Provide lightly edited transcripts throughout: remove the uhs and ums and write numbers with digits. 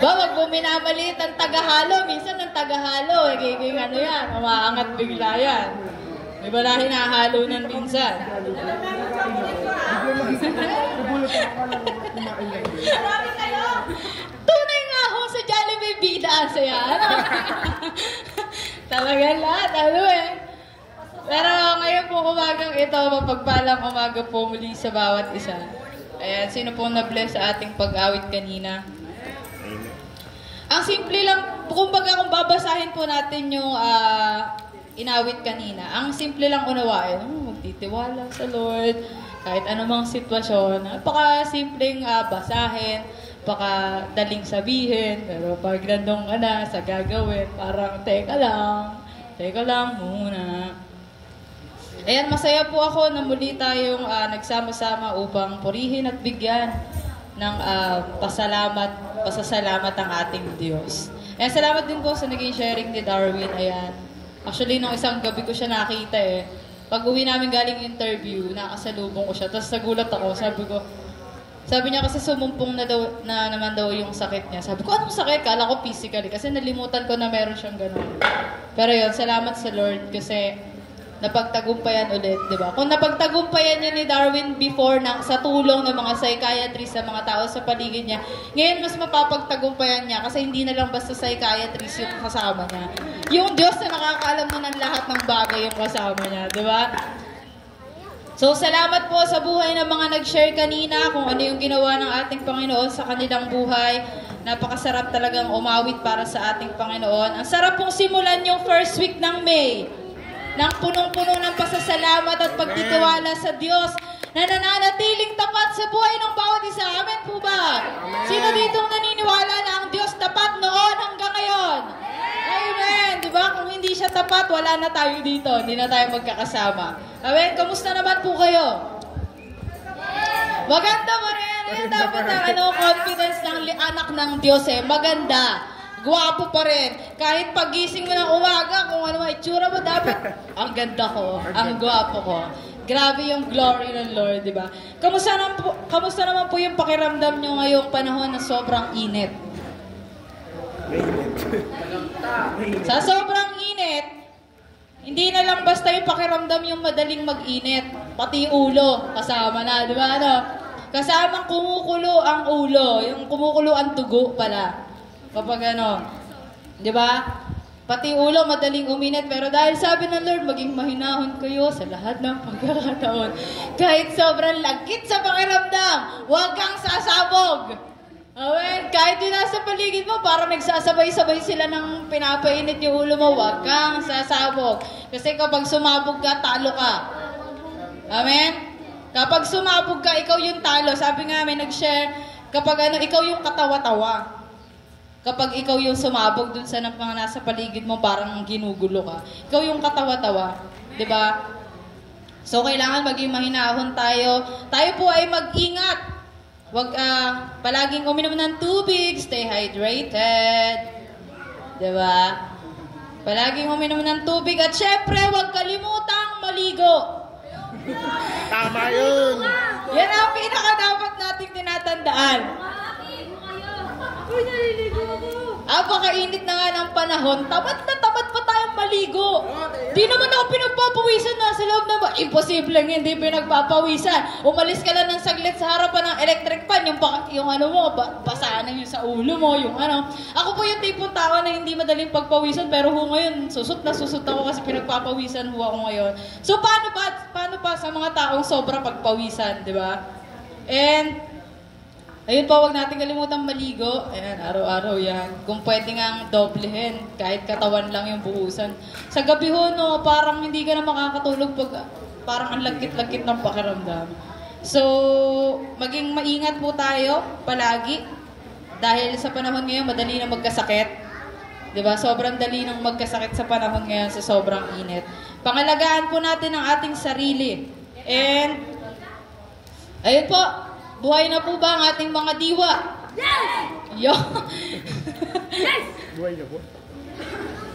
Ba, wag mo minamaliit ang tagahalo. Minsan ang tagahalo, giging ano yan, umaangat bigla yan. May ba na hinahalunan minsan? Tunay nga ho sa Jollibee bida sa yan. Talagang lahat, ano eh. Pero ngayon po umagang ito, mapagpalang umaga po muli sa bawat isa. Ayan, sino po na-bless sa ating pag-awit kanina? Ang simple lang, kumbaga kung babasahin po natin yung inawit kanina, ang simple lang unawain, magtitiwala sa Lord, kahit anumang sitwasyon, napaka-simpleng basahin, napaka-daling sabihin, pero pag nandun ka na sa gagawin, parang teka lang muna. Ayan, masaya po ako na muli tayong nagsama-sama upang purihin at bigyan ng pasasalamat ang ating Diyos. Ayan, salamat din po sa naging sharing ni Darwin. Ayan. Actually, nung isang gabi ko siya nakita eh. Pag uwi namin galing interview, nakasalubong ko siya. Tapos nagulat ako, sabi niya kasi sumumpong na naman daw yung sakit niya. Sabi ko, anong sakit? Kala ko physically. Kasi nalimutan ko na meron siyang ganun. Pero yun, salamat sa Lord kasi napagtagumpayan ulit, di ba? Kung napagtagumpayan niya ni Darwin before sa tulong ng mga psychiatrist sa mga tao sa paligid niya, ngayon mas mapapagtagumpayan niya kasi hindi na lang basta psychiatrist yung kasama niya. Yung Diyos na nakakaalam mo ng lahat ng bagay yung kasama niya, di ba? So, salamat po sa buhay ng mga nag-share kanina kung ano yung ginawa ng ating Panginoon sa kanilang buhay. Napakasarap talagang umawit para sa ating Panginoon. Ang sarap pong simulan yung first week ng May nang punong-puno ng pasasalamat at pagtitiwala sa Diyos na nananatiling tapat sa buhay ng bawat isa. Amen po ba? Amen. Sino ditong naniniwala na ang Diyos tapat noon hanggang ngayon? Amen! Diba? Kung hindi siya tapat, wala na tayo dito. Hindi na tayo magkakasama. Amen? Kamusta naman po kayo? Maganda mo rin. Ayan, dapat ang confidence ng anak ng Diyos eh. Maganda. Gwapo pa rin. Kahit pagising mo ng umaga, kung ano itsura mo, dapat ang ganda ko, ang gwapo ko. Grabe yung glory ng Lord, di ba? Kamusta naman po yung pakiramdam nyo ngayong panahon na sobrang init? Sa sobrang init, hindi na lang basta yung pakiramdam yung madaling mag-init. Pati ulo, kasama na, di ba? Ano? Kasamang kumukulo ang ulo. Yung kumukulo ang tugo pala. Kapag ano, di ba? Pati ulo, madaling uminit. Pero dahil sabi ng Lord, maging mahinahon kayo sa lahat ng pagkakataon. Kahit sobrang lagkit sa pakiramdam, huwag kang sasabog. Amen? Kahit yung nasa paligid mo, parang nagsasabay-sabay sila ng pinapainit yung ulo mo, huwag kang sasabog. Kasi kapag sumabog ka, talo ka. Amen? Kapag sumabog ka, ikaw yung talo. Sabi nga, may nag-share, kapag ikaw yung katawa-tawa. Kapag ikaw yung sumabog dun sa mga nasa paligid mo, parang ginugulo ka. Ikaw yung katawa-tawa. Diba? So, kailangan maging mahinahon tayo. Tayo po ay mag-ingat. Huwag palaging uminom ng tubig. Stay hydrated. Diba? Palaging uminom ng tubig. At syempre, huwag kalimutang maligo. Tama yun! Yan ang pinaka-dapat nating tinatandaan. Uy, naliligo ako. Pakainit na nga ng panahon. Tamad na tamad pa tayong maligo. Di naman ako pinagpapawisan na sa loob na imposible hindi pinagpapawisan. Umalis ka lang ng saglit sa harapan ng electric fan. Yung ano mo, basahan yung sa ulo mo. Yung ano. Ako po yung tipong tao na hindi madaling pagpawisan. Pero ngayon, susot ako kasi pinagpapawisan ako ngayon. So, paano pa sa mga taong sobra pagpawisan, di ba? And ayun po, huwag natin kalimutan maligo. Ayan, araw-araw yan. Kung pwede nga doblehin, kahit katawan lang yung buhusan. Sa gabi ho, no, parang hindi ka na makakatulog pag parang ang lagkit-lagkit ng pakiramdam. So, maging maingat po tayo palagi. Dahil sa panahon ngayon, madali na magkasakit. Diba? Sobrang dali nang magkasakit sa panahon ngayon sa sobrang init. Pangalagaan po natin ang ating sarili. And, ayun po, buhay na po ba ang ating mga diwa? Yes! Yo! Yes! Buhay na po.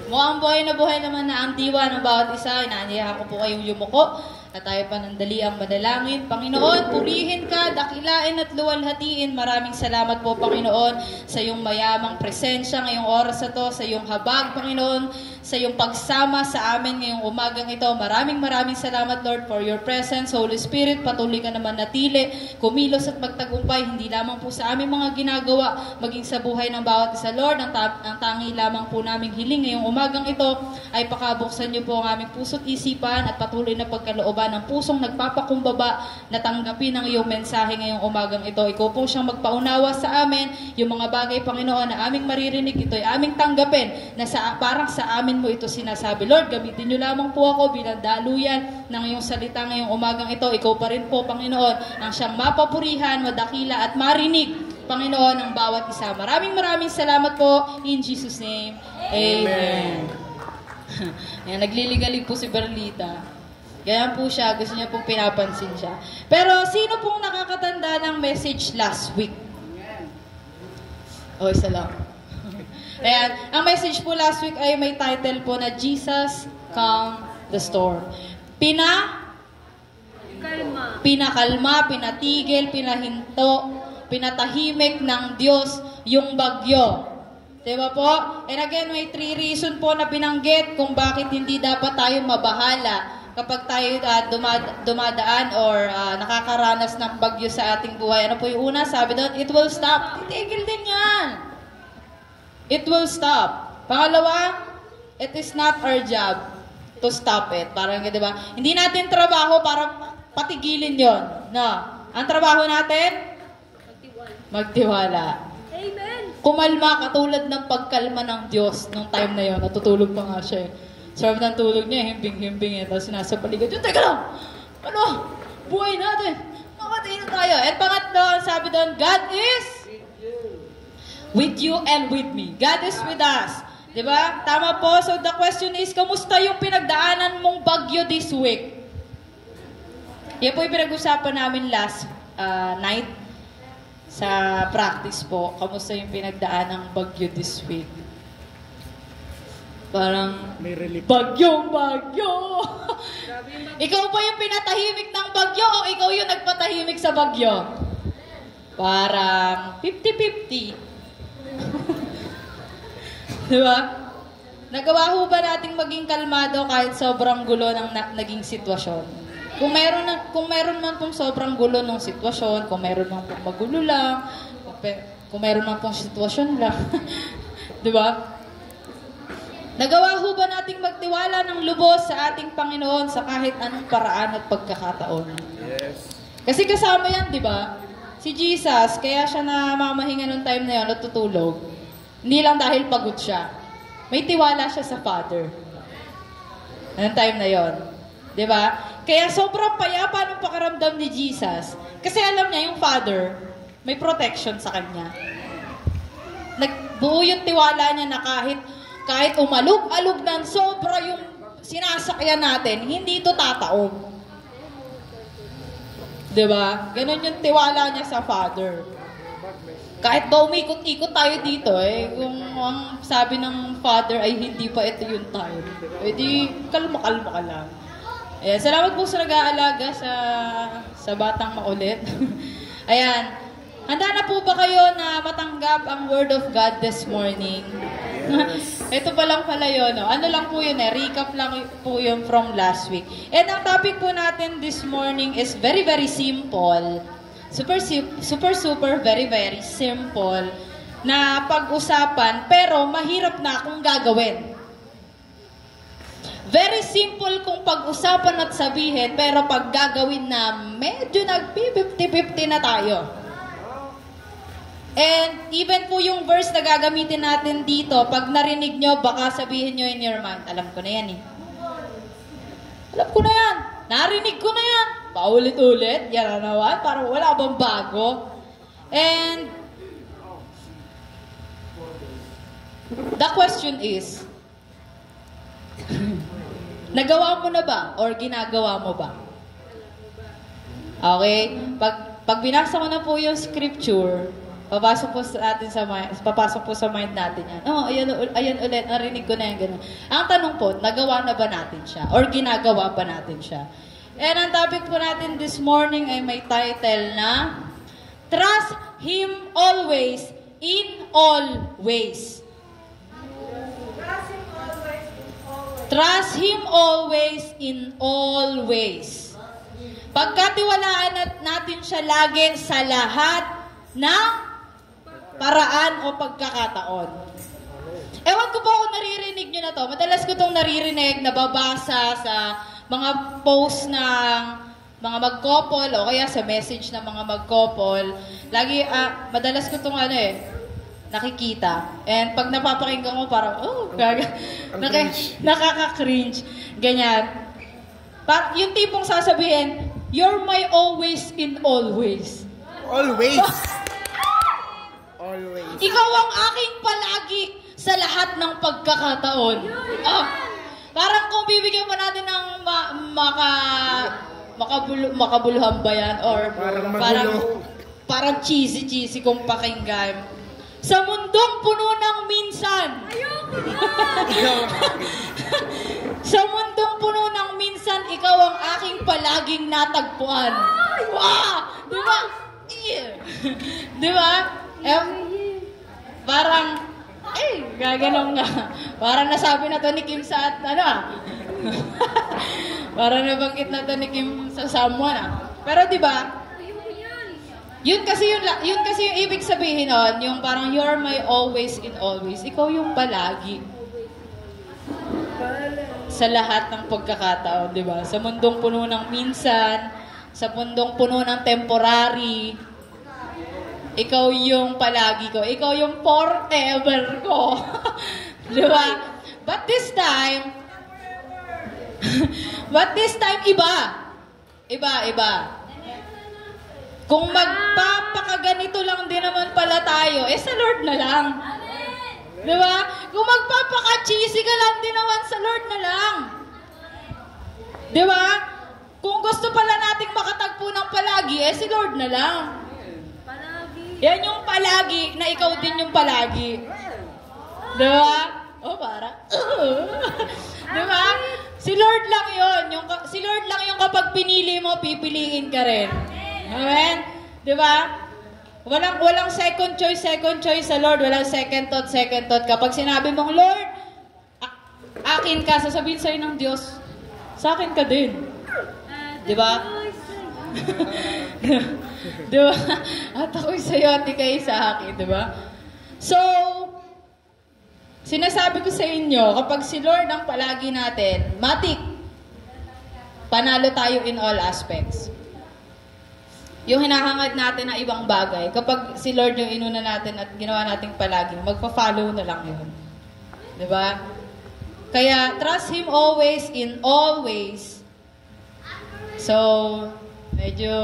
Mukhang buhay na naman na ang diwa ng bawat isa. Inaanyayahan ko po kayong yumuko. At tayo panandali ang manalangin. Panginoon, purihin ka, dakilain at luwalhatiin. Maraming salamat po, Panginoon, sa iyong mayamang presensya ngayong oras na to, sa iyong habag, Panginoon, sa iyong pagsama sa amin ngayong umagang ito. Maraming salamat, Lord, for your presence. Holy Spirit, patuloy ka naman natili, kumilos at magtagumpay, hindi lamang po sa aming mga ginagawa, maging sa buhay ng bawat isa, Lord. Ang tangi lamang po naming hiling ngayong umagang ito ay pakabuksan niyo po ang aming puso't isipan at patuloy na pagkalooban ng pusong nagpapakumbaba na tanggapin ang iyong mensahe ngayong umagang ito. Ikaw po siyang magpaunawa sa amin. Yung mga bagay, Panginoon, na aming maririnig, ito ay aming tanggapin na parang sa amin mo ito sinasabi. Lord, gamitin niyo lamang po ako bilang daluyan ng iyong salita ngayong umagang ito. Ikaw pa rin po, Panginoon, ang siyang mapapurihan, madakila at marinig, Panginoon, ng bawat isa. Maraming salamat po. In Jesus' name, Amen. Ayan, nagliligalig po si Berlita. Ganyan po siya, gusto niya pong pinapansin siya. Pero sino pong nakakatanda ng message last week? O, isa lang. Ayan, ang message po last week ay may title po na Jesus Calm the Storm. Pinakalma, pinatigil, pinahinto, pinatahimik ng Diyos yung bagyo. Diba po? And again, may 3 reason po na binanggit kung bakit hindi dapat tayo mabahala kapag tayo dumadaan or nakakaranas ng bagyo sa ating buhay. Ano po yung una? Sabi doon, it will stop. Titigil din yan. It will stop. Pangalawa, it is not our job to stop it. Parang, di ba? Hindi natin trabaho para patigilin yon. No. Ang trabaho natin? Magtiwala. Amen. Kumalma, katulad ng pagkalma ng Diyos nung time na yon. Natutulog pa nga siya. Sarap ng tulog niya, himbing-himbing. Tapos sinasa paligid yun, teka lang! Ano? Buhay natin! Makatayin na tayo. At pangatlo, sabi doon, God is with you and with me. God is with us. Diba? Tama po. So the question is, kamusta yung pinagdaanan mong bagyo this week? Yan po yung pinag-usapan namin last night sa practice po. Kamusta yung pinagdaanan ng bagyo this week? Parang, may relief. Bagyo! Ikaw ba yung pinatahimik ng bagyo o ikaw yung nagpatahimik sa bagyo? Parang 50-50. Diba? Nagawa ho ba nating maging kalmado kahit sobrang gulo ng naging sitwasyon? Kung meron man pong sobrang gulo ng sitwasyon, kung meron man pong magulo lang, kung meron man pong sitwasyon lang, diba? Nagawa ho ba nating magtiwala ng lubos sa ating Panginoon sa kahit anong paraan at pagkakataon? Yes. Kasi kasama yan, di ba? Si Jesus, kaya siya namamahinga nung time na yun, natutulog. Hindi lang dahil pagod siya. May tiwala siya sa Father. Anong time na yon, di ba? Kaya sobrang payapa ng pakiramdam ni Jesus. Kasi alam niya yung Father, may protection sa kanya. Nagbuo yung tiwala niya na kahit umalog-alog ng sobra yung sinasakyan natin, hindi ito tataob. Diba? Ganon yung tiwala niya sa Father. Kahit ba umikot-ikot tayo dito, kung ang sabi ng Father ay hindi pa ito yung time, di kalma-kalma ka lang. Ayan, salamat po sa nag-aalaga sa batang makulit. Ayan, handa na po ba kayo na matanggap ang Word of God this morning? Ito pa lang pala yun, no? Ano lang po yun recap lang po yun from last week. And ang topic po natin this morning is very, very simple. Super, very, very simple na pag-usapan, pero mahirap na kung gagawin. Very simple kung pag-usapan at sabihin, pero pag gagawin na, medyo nag-50-50 na tayo. And even po yung verse na gagamitin natin dito, pag narinig nyo, baka sabihin nyo in your mind, alam ko na yan Alam ko na yan. Narinig ko na yan. Paulit-ulit. Yan na naman. Parang wala bang bago. And the question is, nagawa mo na ba? Or ginagawa mo ba? Okay? Pag binasa ko na po yung scripture, papasok po sa mind natin yan. Ayan ulit, narinig ko na yan, gano'n. Ang tanong po, nagawa na ba natin siya? Or ginagawa ba natin siya? And ang topic po natin this morning ay may title na Trust Him Always in All Ways. Trust Him always in all ways. Pagkatiwalaan natin siya lagi sa lahat ng paraan o pagkakataon. Ewan ko po kung naririnig nyo na to. Madalas ko itong naririnig, nababasa sa mga post ng mga mag-couple o kaya sa message ng mga mag-couple. Lagi, madalas ko itong nakikita. And pag napapakinggan ko, parang, nakaka-cringe. Ganyan. Yung tipong sasabihin, you're my always in all ways. Always. Always. Ikaw ang aking palagi sa lahat ng pagkakataon. Parang kung bibigyan mo natin ng makabuluhan ba yan? Or parang cheesy kung pakinggan. Sa mundong puno ng minsan. Sa mundong puno ng minsan, ikaw ang aking palaging natagpuan. Wow! Di ba? Yeah. Di ba? Parang, gaganong nga. Parang nasabi na to ni Kim sa parang nabanggit na to ni Kim sa someone Pero di ba? Yun kasi yung ibig sabihin nun, yung parang you're my always in always. Ikaw yung palagi. Sa lahat ng pagkakataon, di ba? Sa mundong puno ng minsan, sa mundong puno ng temporary, ikaw yung palagi ko. Ikaw yung forever ko. Di ba? But this time, iba. Iba. Kung magpapakaganito lang din naman pala tayo, sa Lord na lang. Di ba? Kung magpapaka-cheesy ka lang din naman, sa Lord na lang. Di ba? Kung gusto pala nating makatagpo ng palagi, si Lord na lang. Yan yung palagi, na ikaw din yung palagi. Di ba? Di ba? Si Lord lang yun. Si Lord lang yung kapag pinili mo, pipiliin ka rin. Amen? Di ba? Walang second choice sa Lord. Walang second thought. Kapag sinabi mong, Lord, akin ka, sasabihin sa'yo ng Diyos, sa akin ka din. Di ba? Di ba? At ako'y sa'yo at ika'y sa akin. Di ba? So, sinasabi ko sa inyo, kapag si Lord ang palagi natin, matik, panalo tayo in all aspects. Yung hinahangad natin na ibang bagay, kapag si Lord yung inuna natin at ginawa nating palagi, magpa-follow na lang yun. Diba? Kaya, trust Him always in all ways. So, medyo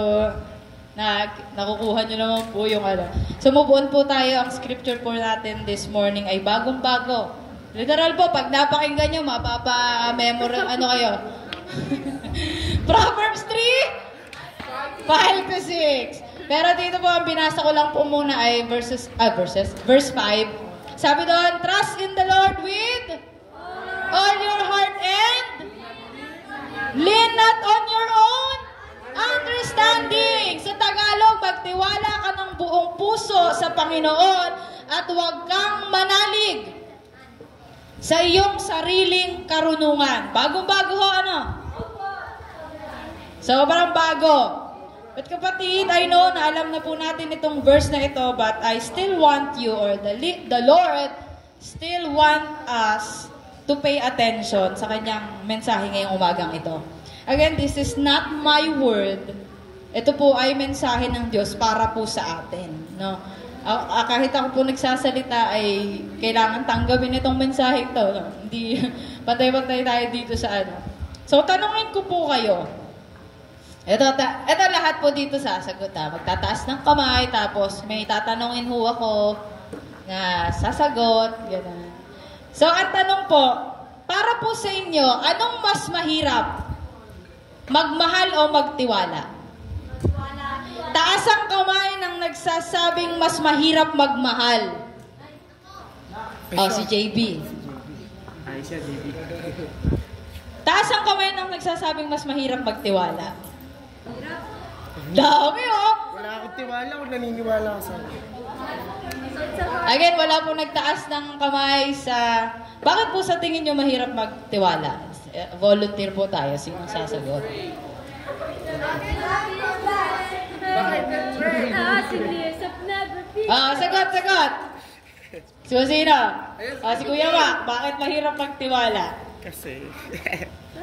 nakukuha nyo naman po yung So, move on po tayo. Ang scripture po natin this morning ay bagong-bago. Literal po, pag napakinggan nyo, mapapa-memory, kayo? Proverbs 3? 5-6. Pero dito po, ang binasa ko lang po muna ay verse 5. Sabi doon, trust in the Lord with all your heart and lean not on your own understanding. Sa Tagalog, magtiwala ka ng buong puso sa Panginoon at huwag kang manalig sa iyong sariling karunungan. Bagong-bago ho, So, parang bago. But kapatid, I know na alam na po natin itong verse na ito, but I still want you, or the Lord still want us to pay attention sa kanyang mensahe ngayong umagang ito. Again, this is not my word. Ito po ay mensahe ng Diyos para po sa atin. No? Kahit ako po nagsasalita ay kailangan tanggapin itong mensahe ito. No? Hindi, pantay-pantay tayo dito sa So, tanungin ko po kayo. Ito lahat po dito sasagot Magtataas ng kamay, tapos may tatanungin ho ako na sasagot, gano'n. So, ang tanong po, para po sa inyo, anong mas mahirap? Magmahal o magtiwala? Taas ang kamay ng nagsasabing mas mahirap magmahal. Si JB. Ay, siya, JB. Taas ang kamay ng nagsasabing mas mahirap magtiwala. Dami, oh! Wala akong tiwala kung naniniwala ka sa akin. Again, wala po nagtaas ng kamay sa... Bakit po sa tingin nyo mahirap magtiwala? Volunteer po tayo. Sinong sasagot? Sagot! Sino? Si Kuya Mac, bakit mahirap magtiwala? Kasi...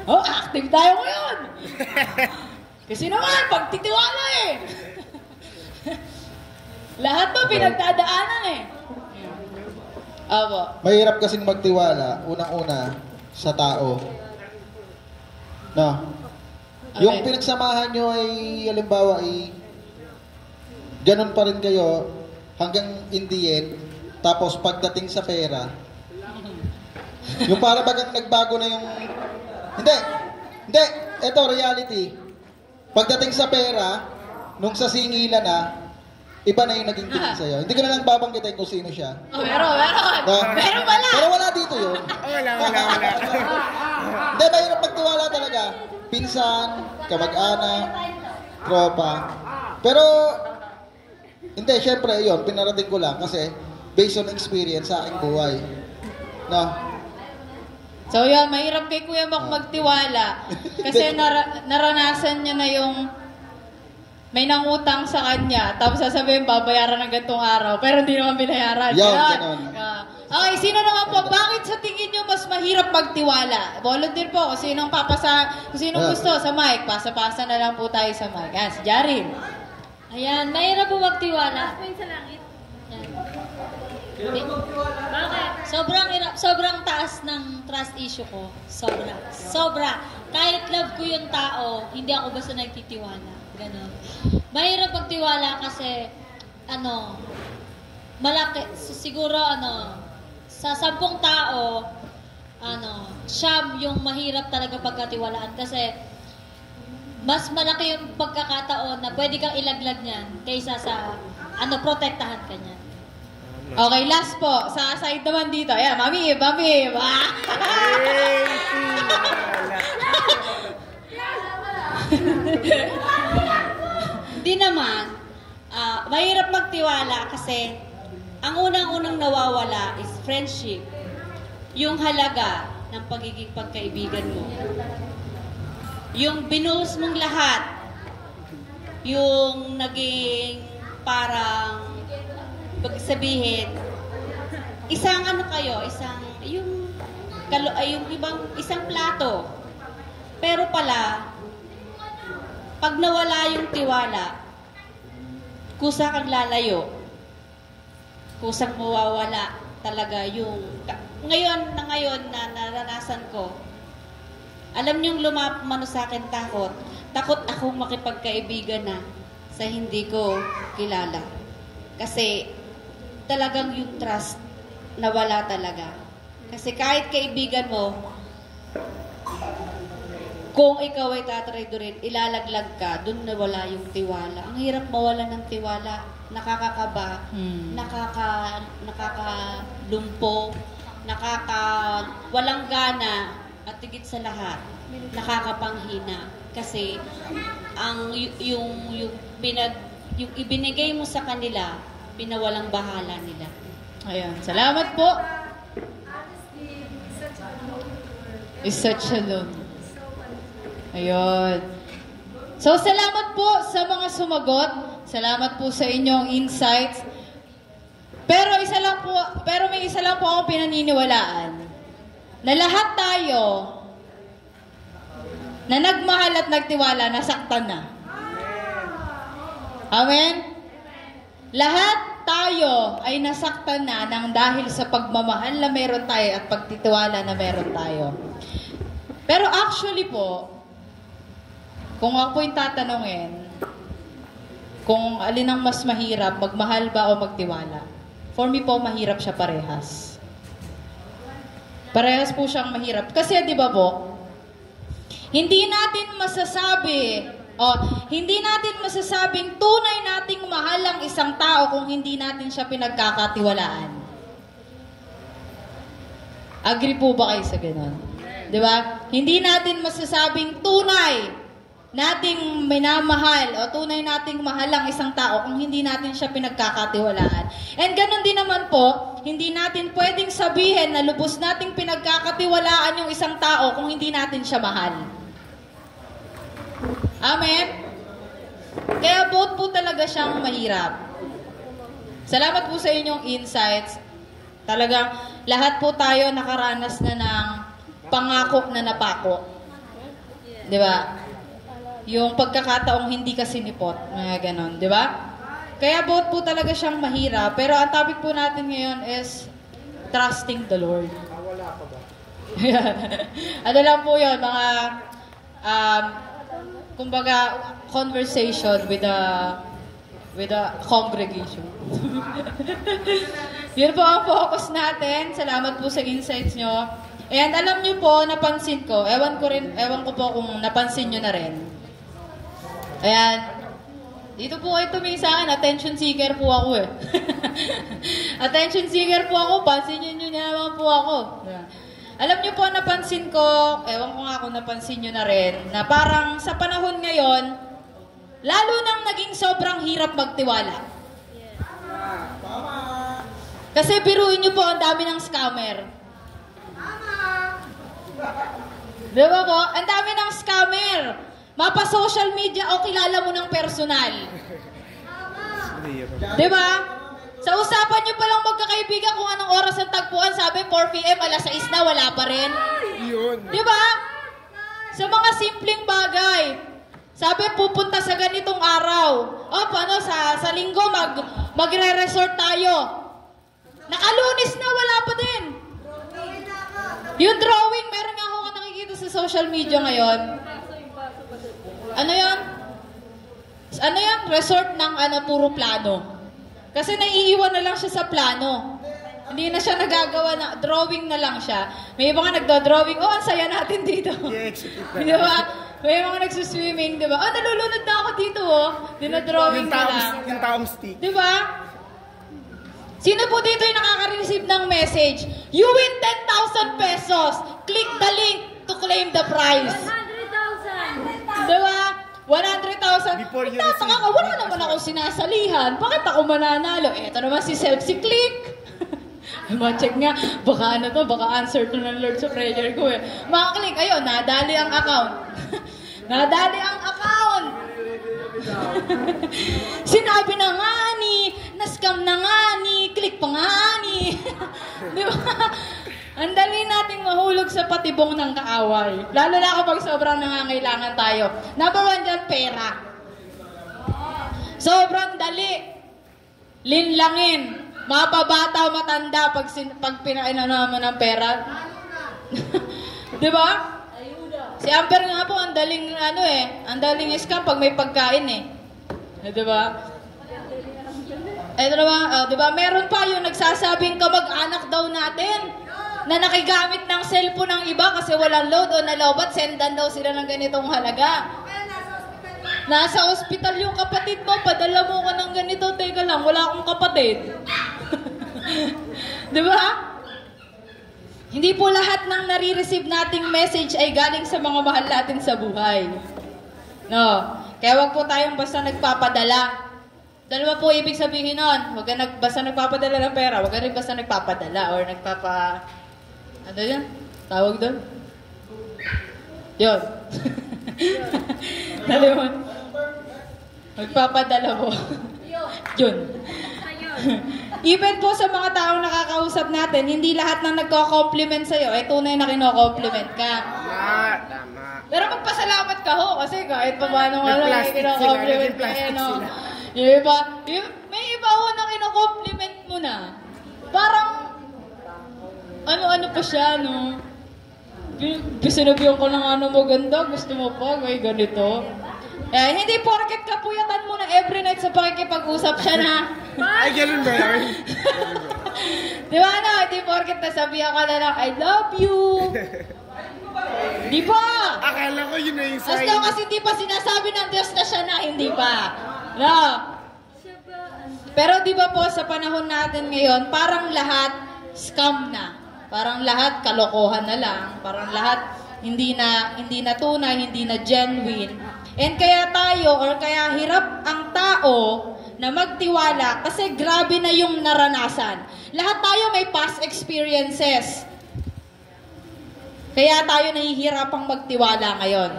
Oh, active tayo ngayon! Kasi naman, pagtitiwala eh! Lahat to pinagdadaanan eh. Abo. Mahirap kasing magtiwala, unang-una, sa tao. No? Okay. Yung pinagsamahan nyo ay, halimbawa, ay ganun pa rin kayo hanggang in the end, tapos pagdating sa pera, yung para bagang nagbago na yung... Hindi, eto reality. Pagdating sa pera, nung sa singilan na, iba na yung naging tingin sa'yo. Hindi ko na lang babanggitin kung sino siya. Oh, meron. No? Meron pala. Pero wala dito yun. Wala. Hindi, mahirap magtiwala talaga. Pinsan, kamag-anak, tropa. Pero, hindi, syempre, yun, pinarating ko lang kasi based on experience sa aking buhay. No? So yun, mahirap kay Kuya Mac magtiwala. Kasi naranasan niya na yung may nangutang sa kanya, tapos sasabihin, babayaran ng gantong araw, pero hindi naman binayaran. Ganon. Okay, sino naman po, bakit sa tingin nyo mas mahirap magtiwala? Volunteer po, kung sinong kung sinong gusto sa mic, pasa-pasa na lang po tayo sa mic. Si Jarin. Ayan, mahirap po magtiwala. Bakit? Sobrang taas ng trust issue ko. Sobra. Kahit love ko yung tao, hindi ako basta nagtitiwala. Ganon. Mahirap magtiwala kasi, malaki, siguro, sa 10 tao, siyam yung mahirap talaga pagkatiwalaan kasi mas malaki yung pagkakataon na pwede kang ilaglag niyan kaysa sa, protektahan ka niyan. Okay, last po. Sa side naman dito. Ayan, Mami. Hindi naman. Mahirap magtiwala kasi ang unang-unang nawawala is friendship. Yung halaga ng pagiging pagkaibigan mo. Yung binuhos mong lahat. Yung naging parang sabihin, isang isang plato. Pero pala, pag nawala yung tiwala, kusa kang lalayo. Kusang mawawala talaga yung... Ngayon na naranasan ko, alam niyong lumapamano sa akin takot. Takot akong makipagkaibigan na sa hindi ko kilala. Kasi talagang yung trust nawala talaga. Kasi kahit kaibigan mo, kung ikaw ay tatraidorin, ilalaglag ka, dun nawala yung tiwala. Ang hirap mawala ng tiwala. Nakakakaba, nakakalumpo, walang gana, at higit sa lahat, nakakapanghina. Kasi yung ibinigay mo sa kanila, pinawalang bahala nila. Ayan. Salamat po. Is such a love. Ayun. So, salamat po sa mga sumagot. Salamat po sa inyong insights. Pero may isa lang po akong pinaniniwalaan. Na lahat tayo na nagmahal at nagtiwala, nasaktan na. Amen? Lahat tayo ay nasaktan na nang dahil sa pagmamahal na meron tayo at pagtitiwala na meron tayo. Pero actually po, kung ako yung tatanungin, kung alin ang mas mahirap, magmahal ba o magtiwala? For me po, mahirap siya parehas. Parehas po siyang mahirap. Kasi di ba po, hindi natin masasabing tunay nating mahal ang isang tao kung hindi natin siya pinagkakatiwalaan. Agree po ba kayo sa ganun? Di ba? Hindi natin masasabing tunay nating minamahal o tunay nating mahal ang isang tao kung hindi natin siya pinagkakatiwalaan. And ganun din naman po, hindi natin pwedeng sabihin na lubos nating pinagkakatiwalaan yung isang tao kung hindi natin siya mahal. Amen? Kaya both po talaga siyang mahirap. Salamat po sa inyong insights. Talagang lahat po tayo nakaranas na ng pangako na napako. Di ba? Yung pagkakataong hindi ka sinipot, mga ganon, di ba? Kaya both po talaga siyang mahirap, pero ang topic po natin ngayon is trusting the Lord. Wala pa ba? Ano lang po yun, mga, kumbaga, conversation with the congregation. Yun po ang focus natin. Salamat po sa insights nyo. And alam nyo po, napansin ko, ewan ko po kung napansin nyo na rin. Ayan. Dito po kayo tumingin sa akin. Attention seeker po ako eh. Attention seeker po ako. Pansinin nyo naman po ako. Ayan. Alam nyo po, napansin ko, ewan ko nga kung napansin nyo na rin, na parang sa panahon ngayon, lalo nang naging sobrang hirap magtiwala. Kasi biruin nyo po, ang dami ng scammer. Di ba po? Ang dami ng scammer. Mapa-social media o kilala mo ng personal. Di ba? Sa usapan nyo palang magkakaibigan kung anong oras ang tagpuan, sabi 4 p.m. alas 6 na, wala pa rin. Di ba? Sa mga simpleng bagay. Sabi, pupunta sa ganitong araw. O, paano, sa linggo, magre-resort tayo. Nakalunis na, wala pa din. Yung drawing, meron nga ako nakikita sa social media ngayon. Ano yan? Ano yan? Resort ng puro plano. Kasi naiiwan na lang siya sa plano. Hindi na siya nagagawa na, drawing na lang siya. May iba nga nagdo-drawing, oh, ang saya natin dito. Di ba? May mga nagsuswimming, di ba? Oh, nalulunod na ako dito, oh. Dinodrawing na lang. Yung taong stick. Di ba? Sino po dito yung nakaka-receive ng message? You win 10,000 pesos. Click the link to claim the prize. 100,000! Di ba? 100,000. Before you Nagtataka ka, wala naman akong sinasalihan. Bakit ako mananalo? Eto naman si Selfie Click. Ma-check nga, baka baka answer to ng Lord sa prayer ko eh. Maka-click, ayun, nadali ang account. Nadali ang account. Sinabi na nga ni, na-scam na nga ni, click pa nga ni. Di ba? Ang dali nating mahulog sa patibong ng kaaway. Lalo na kapag sobrang nangangailangan tayo. Number 1 dyan, pera. Sobrang dali. Linlangin. Mapabata o matanda pag pinainan mo ng pera. Di ba? Si Amber nga po, ang daling ang daling scam pag may pagkain eh. Di ba? Di ba? Meron pa yung nagsasabing kamag-anak daw natin na nakigamit ng cellphone ng iba kasi walang load o nalobat, sendan daw sila ng ganitong halaga. Nasa ospital yung kapatid mo, padala mo ko ng ganito, teka lang, wala akong kapatid. Di ba? Hindi po lahat ng nare-receive nating message ay galing sa mga mahal natin sa buhay. No. Kaya wag po tayong basta nagpapadala. Dalawa po ibig sabihin nun. Huwag ka basta nagpapadala ng pera. Huwag ka rin basta nagpapadala or ano yan? Tawag doon? Yun. Nalimon. Magpapadala po. Yun. Even po sa mga taong nakakausap natin, hindi lahat ng nagko-compliment sa'yo ay tunay na kino-compliment ka. Tama. Pero magpasalamat ka ho, kasi kahit pa paano nga kino-compliment ka eh, no? May iba ho na kino-compliment mo na. Parang, ano pa siya, no? Sinabihan ko ng maganda, gusto mo pa, may ganito. Hindi porket kapuyatan mo na every night sa pakikipag-usap siya na. Ay, ganun ba yun? Di ba hindi porket nasabihan ka na lang, I love you. Di ba? Akala ko yun na yung sign. Kasi di pa sinasabi ng Diyos na siya na, hindi pa. No? Pero di ba po, sa panahon natin ngayon, parang lahat scam na. Parang lahat kalokohan na lang. Parang lahat hindi na tunay, hindi na genuine. And kaya tayo or kaya hirap ang tao na magtiwala kasi grabe na yung naranasan. Lahat tayo may past experiences. Kaya tayo nahihirapang magtiwala ngayon.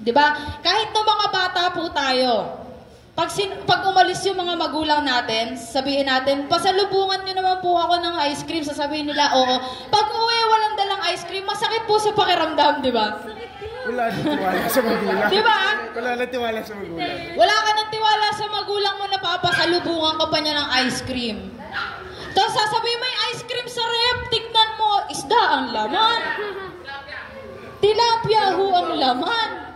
'Di ba? Kahit no mga bata po tayo. Pag umalis yung mga magulang natin, sabihin natin, pasalubungan niyo naman po ako ng ice cream. Sasabihin nila, oo. Pag uwi, walang dalang ice cream, masakit po sa pakiramdam, di ba? Wala nang tiwala sa magulang. Di ba? Wala nang tiwala sa magulang. Wala ka nang tiwala sa magulang mo na papasalubungan ka pa niya ng ice cream. Tapos sasabihin may ice cream sa rep, tignan mo, isda ang laman. Tilapia ho ang laman.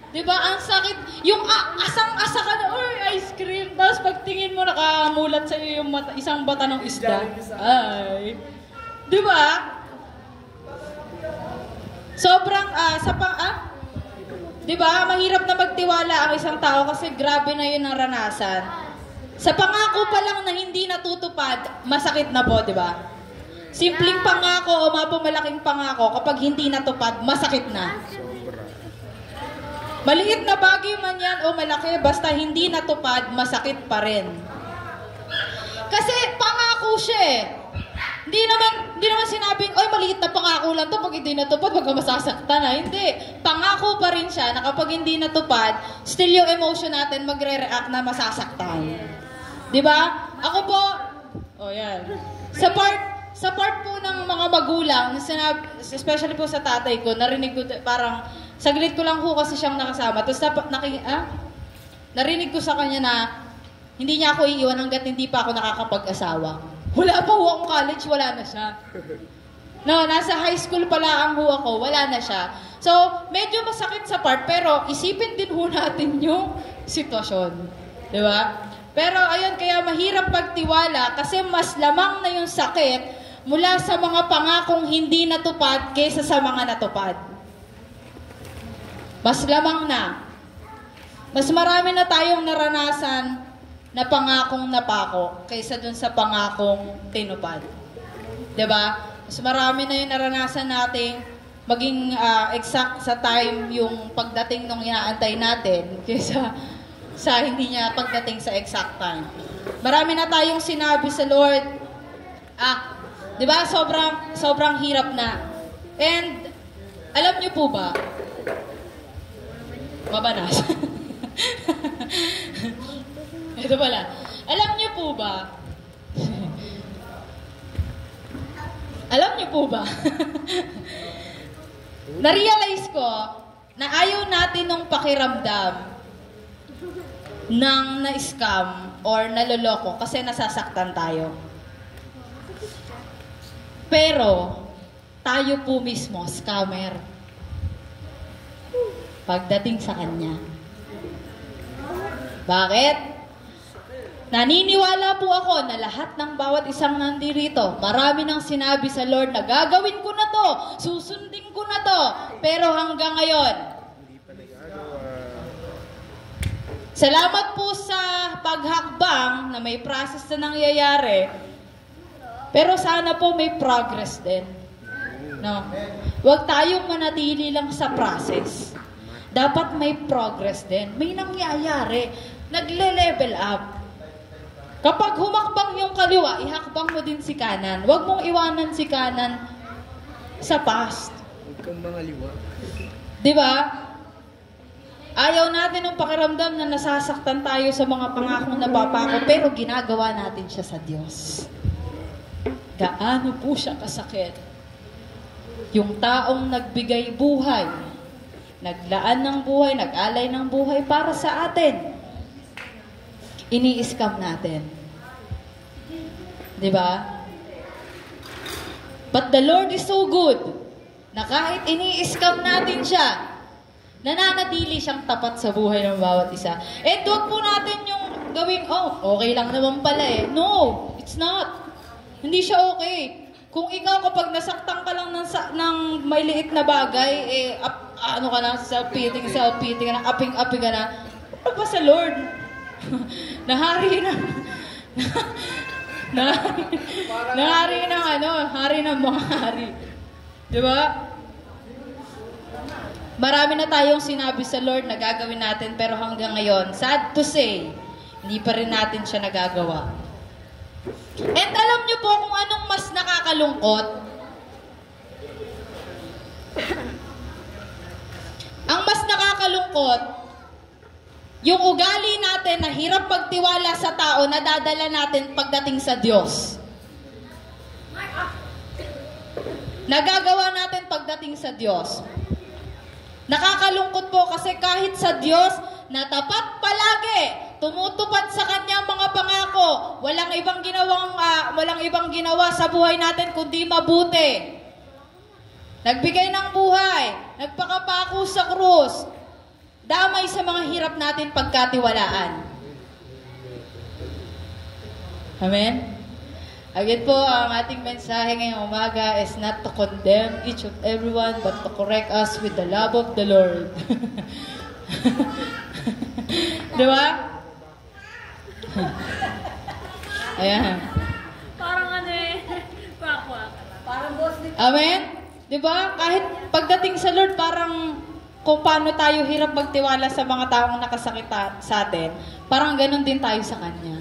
Diba? Ang sakit. Yung asang-asa ka na, ice cream. Tapos pagtingin mo, nakamulat sa iyo yung isang bata ng isda. Ay. Diba? Sobrang, diba? Mahirap na magtiwala ang isang tao kasi grabe na yun ang ranasan. Sa pangako pa lang na hindi natutupad, masakit na po, diba? Simpleng pangako o mapamalaking pangako, kapag hindi natupad, masakit na. Maliit na bagay man yan o malaki, basta hindi natupad, masakit pa rin. Kasi pangako siya eh. Hindi naman sinabing, maliit na pangako lang to, pag hindi natupad, wag ka masasaktan na. Hindi. Pangako pa rin siya na kapag hindi natupad, still yung emotion natin magre-react na masasaktan. Diba? Ako po, yan. Sa part po ng mga magulang, especially po sa tatay ko, narinig ko parang, saglit ko lang ho kasi siyang nakasama. Tapos narinig ko sa kanya na hindi niya ako iiwan hanggat hindi pa ako nakakapag-asawa. Wala pa ho akong college, wala na siya. No, nasa high school pala ang ho ako, wala na siya. So, medyo masakit sa part, pero isipin din ho natin yung sitwasyon. Di ba? Pero ayun, kaya mahirap pagtiwala kasi mas lamang na yung sakit mula sa mga pangakong hindi natupad kaysa sa mga natupad. Mas lamang na. Mas marami na tayong naranasan na pangakong napako kaysa dun sa pangakong tinupad. 'Di ba? Mas marami na yung naranasan nating maging exact sa time yung pagdating nung inaantay natin kaysa sa hindi niya pagdating sa exact time. Marami na tayong sinabi sa Lord. 'Di ba? Sobrang hirap na. And alam niyo po ba? Mabanas. Ito pala. Alam niyo po ba? Na-realize ko na ayaw natin nung pakiramdam ng na-scam or naloloko kasi nasasaktan tayo. Pero, tayo po mismo, scammer. Pagdating sa kanya. Bakit? Naniniwala po ako na lahat ng bawat isang nandirito, marami nang sinabi sa Lord na gagawin ko na to, susundin ko na to, pero hanggang ngayon, salamat po sa paghakbang na may process na nangyayari, pero sana po may progress din. No? Huwag tayong manatili lang sa process. Dapat may progress din. May nangyayari. Nagle-level up. Kapag humakbang yung kaliwa, ihakbang mo din si kanan. Huwag mong iwanan si kanan sa past. Huwag kang mangaliwa. Diba? Ayaw natin ng pakiramdam na nasasaktan tayo sa mga pangakong napapako, pero ginagawa natin siya sa Diyos. Gaano po siya kasakit? Yung taong nagbigay buhay, naglaan ng buhay, nag-alay ng buhay para sa atin. Ini-scam natin. Diba? But the Lord is so good na kahit ini-scam natin siya, nananatili siyang tapat sa buhay ng bawat isa. And huwag po natin yung gawing, okay lang naman pala eh. No, it's not. Hindi siya okay. Kung ikaw kapag nasaktan ka lang ng may liit na bagay, ano ka na, self-pity ka na, aping-api ka na, ano ba sa Lord? Nahari na. ng hari ng hari ng mga hari. Di ba? Marami na tayong sinabi sa Lord na gagawin natin, pero hanggang ngayon, sad to say, hindi pa rin natin siya nagagawa. And alam niyo po kung anong mas nakakalungkot? Ang mas nakakalungkot, yung ugali natin na hirap pagtiwala sa tao na dadala natin pagdating sa Diyos. Nagagawa natin pagdating sa Diyos. Nakakalungkot po kasi kahit sa Diyos na tapat palagi, tumutupad sa kanyang mga pangako, walang ibang ginawa sa buhay natin kundi mabuti. Nagbigay ng buhay, nagpakapako sa krus, damay sa mga hirap natin pagkatiwalaan. Amen? Again po, ang ating mensahe ngayong umaga is not to condemn each of everyone, but to correct us with the love of the Lord. Di ba? Ayan. Parang quack-quack. Parang boss ni... Amen? Di ba? Kahit pagdating sa Lord, parang kung paano tayo hirap magtiwala sa mga taong nakasakit sa atin, parang ganun din tayo sa Kanya.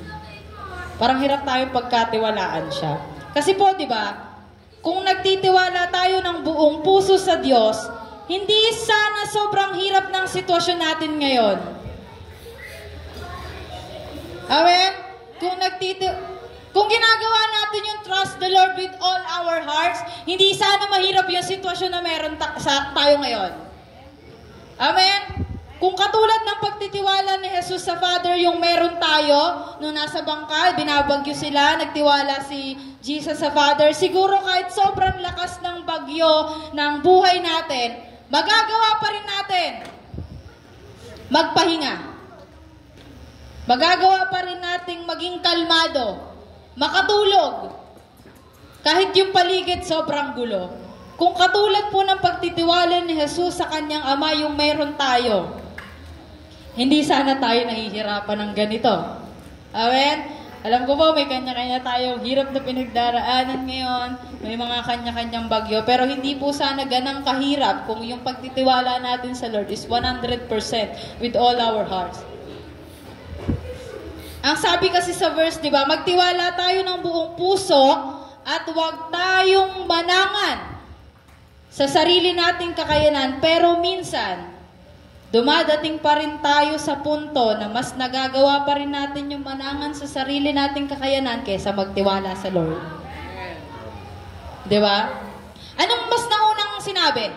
Parang hirap tayo pagkatiwalaan siya. Kasi po, di ba, kung nagtitiwala tayo ng buong puso sa Diyos, hindi sana sobrang hirap ng sitwasyon natin ngayon. Amen? Kung ginagawa natin yung trust the Lord with all our hearts, hindi sana mahirap yung sitwasyon na meron tayo ngayon. Amen? Kung katulad ng pagtitiwala ni Jesus sa Father yung meron tayo, nung nasa bangka, binabagyo sila, nagtiwala si Jesus sa Father, siguro kahit sobrang lakas ng bagyo ng buhay natin, magagawa pa rin natin magpahinga. Magagawa pa rin nating maging kalmado, makatulog, kahit yung paligid sobrang gulo. Kung katulad po ng pagtitiwala ni Jesus sa kanyang Ama yung meron tayo, hindi sana tayo nahihirapan ng ganito. Amen? Alam ko po, may kanya-kanya tayong hirap na pinagdaraanan ngayon. May mga kanya-kanyang bagyo. Pero hindi po sana ganang kahirap kung yung pagtitiwala natin sa Lord is 100% with all our hearts. Ang sabi kasi sa verse, di ba, magtiwala tayo ng buong puso at huwag tayong manangan sa sarili nating kakayanan. Pero minsan, dumadating pa rin tayo sa punto na mas nagagawa pa rin natin yung manangan sa sarili nating kakayanan kaysa magtiwala sa Lord. Di ba? Anong mas naunang sinabi?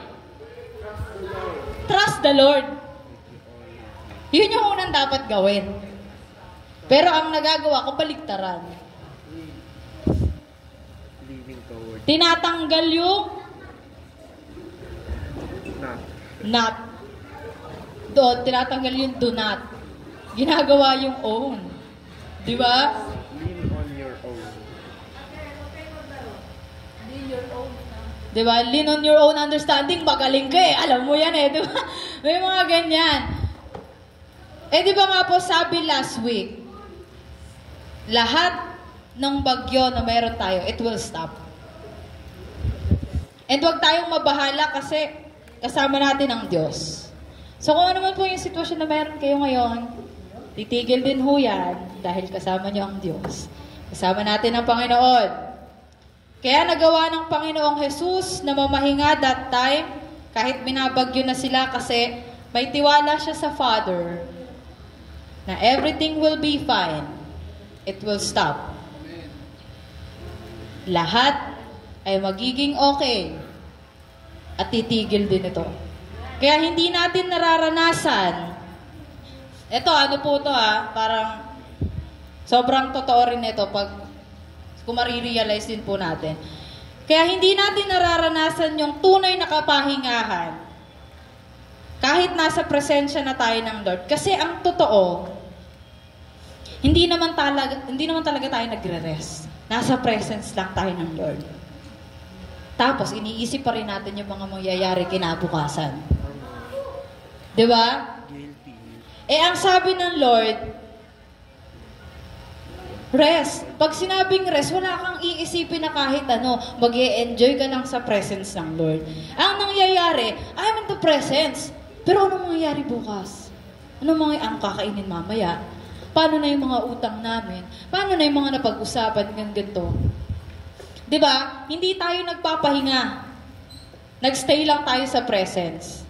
Trust the Lord. Yun yung unang dapat gawin. Pero ang nagagawa ko, baligtaran. Living toward Tinatanggal yung not. Doon, tinatanggal yung do not. Ginagawa yung own. Di ba? lean on your own. Di ba? Lean on your own understanding. Magaling ka eh. Alam mo yan eh. Di ba? May mga ganyan. Eh di ba nga po sabi last week, lahat ng bagyo na meron tayo, it will stop. And huwag tayong mabahala kasi kasama natin ang Diyos. So kung ano man po yung sitwasyon na meron kayo ngayon, titigil din ho yan dahil kasama nyo ang Diyos. Kasama natin ang Panginoon. Kaya nagawa ng Panginoong Jesus na mamahinga that time, kahit binabagyo na sila kasi may tiwala siya sa Father na everything will be fine. It will stop. Lahat ay magiging okay at titigil din ito. Kaya hindi natin nararanasan. Ito, ano po ito parang sobrang totoo rin ito kung marirealize din po natin. Kaya hindi natin nararanasan yung tunay na kapahingahan kahit nasa presensya na tayo ng Lord. Kasi ang totoo, hindi naman talaga tayo nagre-rest. Nasa presence lang tayo ng Lord. Tapos, iniisip pa rin natin yung mga mangyayari kinabukasan. Di ba? Guilty. Ang sabi ng Lord, Rest. Pag sinabing rest, wala kang iisipin na kahit ano, mag-e-enjoy ka lang sa presence ng Lord. Ang nangyayari, I'm in the presence. Pero anong mangyayari bukas? Anong ang kakainin mamaya? Paano na yung mga utang namin? Paano na yung mga napag-usapan ganito? Diba? Hindi tayo nagpapahinga. Nagstay lang tayo sa presence.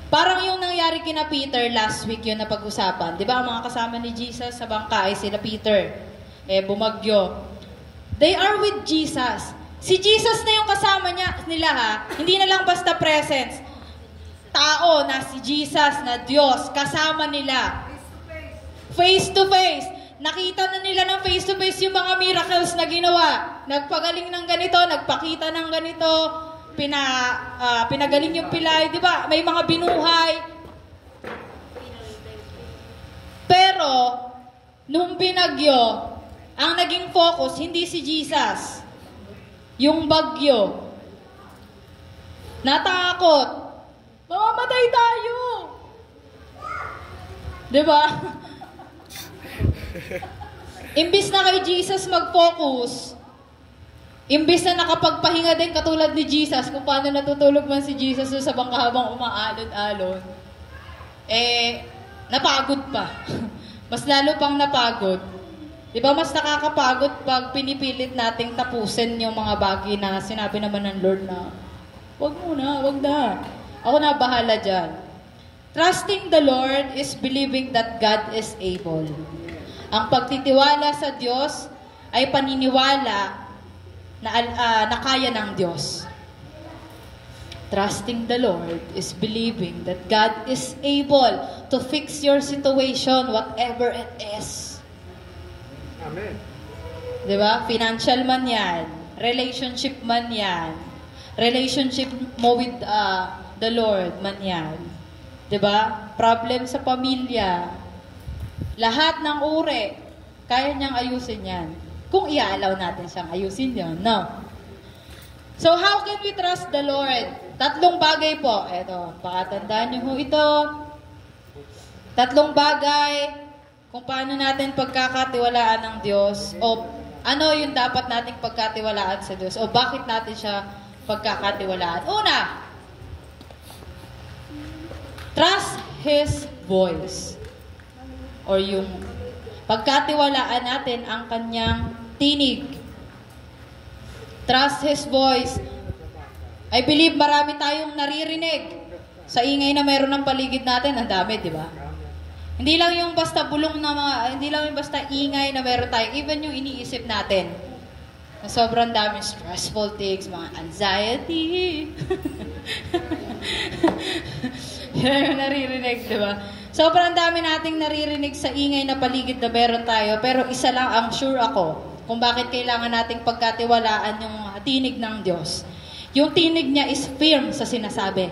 Parang yung nangyari kina Peter last week yun na pag-usapan. Di ba, ang mga kasama ni Jesus sa bangka ay sila Peter. Bumagyo. They are with Jesus. Si Jesus na yung kasama nila ha. Hindi na lang basta presence. Tao na si Jesus na Diyos. Kasama nila. Face to face. Nakita na nila ng face to face yung mga miracles na ginawa. Nagpagaling ng ganito, nagpakita ng ganito. Pinagaling yung pilay, di ba? May mga binuhay. Pero, nung binagyo, ang naging focus, hindi si Jesus. Yung bagyo. Natakot. Mamamatay tayo. Di ba? Imbis na kay Jesus mag-focus, imbis na nakapagpahinga din katulad ni Jesus, kung paano natutulog man si Jesus sa bangka habang umaalon-alon, napagod pa. Mas lalo pang napagod. Di ba mas nakakapagod pag pinipilit nating tapusin yung mga bagay na sinabi naman ng Lord na, wag muna, wag na. Ako na bahala dyan. Trusting the Lord is believing that God is able. Ang pagtitiwala sa Diyos ay paniniwala na kaya ng Diyos. Trusting the Lord is believing that God is able to fix your situation, whatever it is. Amen. Diba? Financial man yan. Relationship man yan. Relationship mo with the Lord man yan. Diba? Problem sa pamilya. Lahat ng uri, kaya niyang ayusin yan. Kung iaalaw natin siyang ayusin yun, no? So, how can we trust the Lord? Tatlong bagay po. Eto, pakatandaan niyo ho ito. Tatlong bagay kung paano natin pagkakatiwalaan ng Diyos o ano yung dapat nating pagkatiwalaan sa Diyos o bakit natin siya pagkakatiwalaan. Una, trust His voice. Or yung pagkatiwalaan natin ang kanyang tinig. Trust His voice. I believe marami tayong naririnig sa ingay na meron ng paligid natin. Ang dami, di ba? Hindi lang yung basta bulong na mga, hindi lang yung basta ingay na meron tayo. Even yung iniisip natin. Na sobrang dami stressful things, mga anxiety. Yan yung naririnig, di ba? Sobrang dami nating naririnig sa ingay na paligid na meron tayo, pero isa lang ang sure ako kung bakit kailangan nating pagkatiwalaan yung tinig ng Diyos. Yung tinig niya is firm sa sinasabi.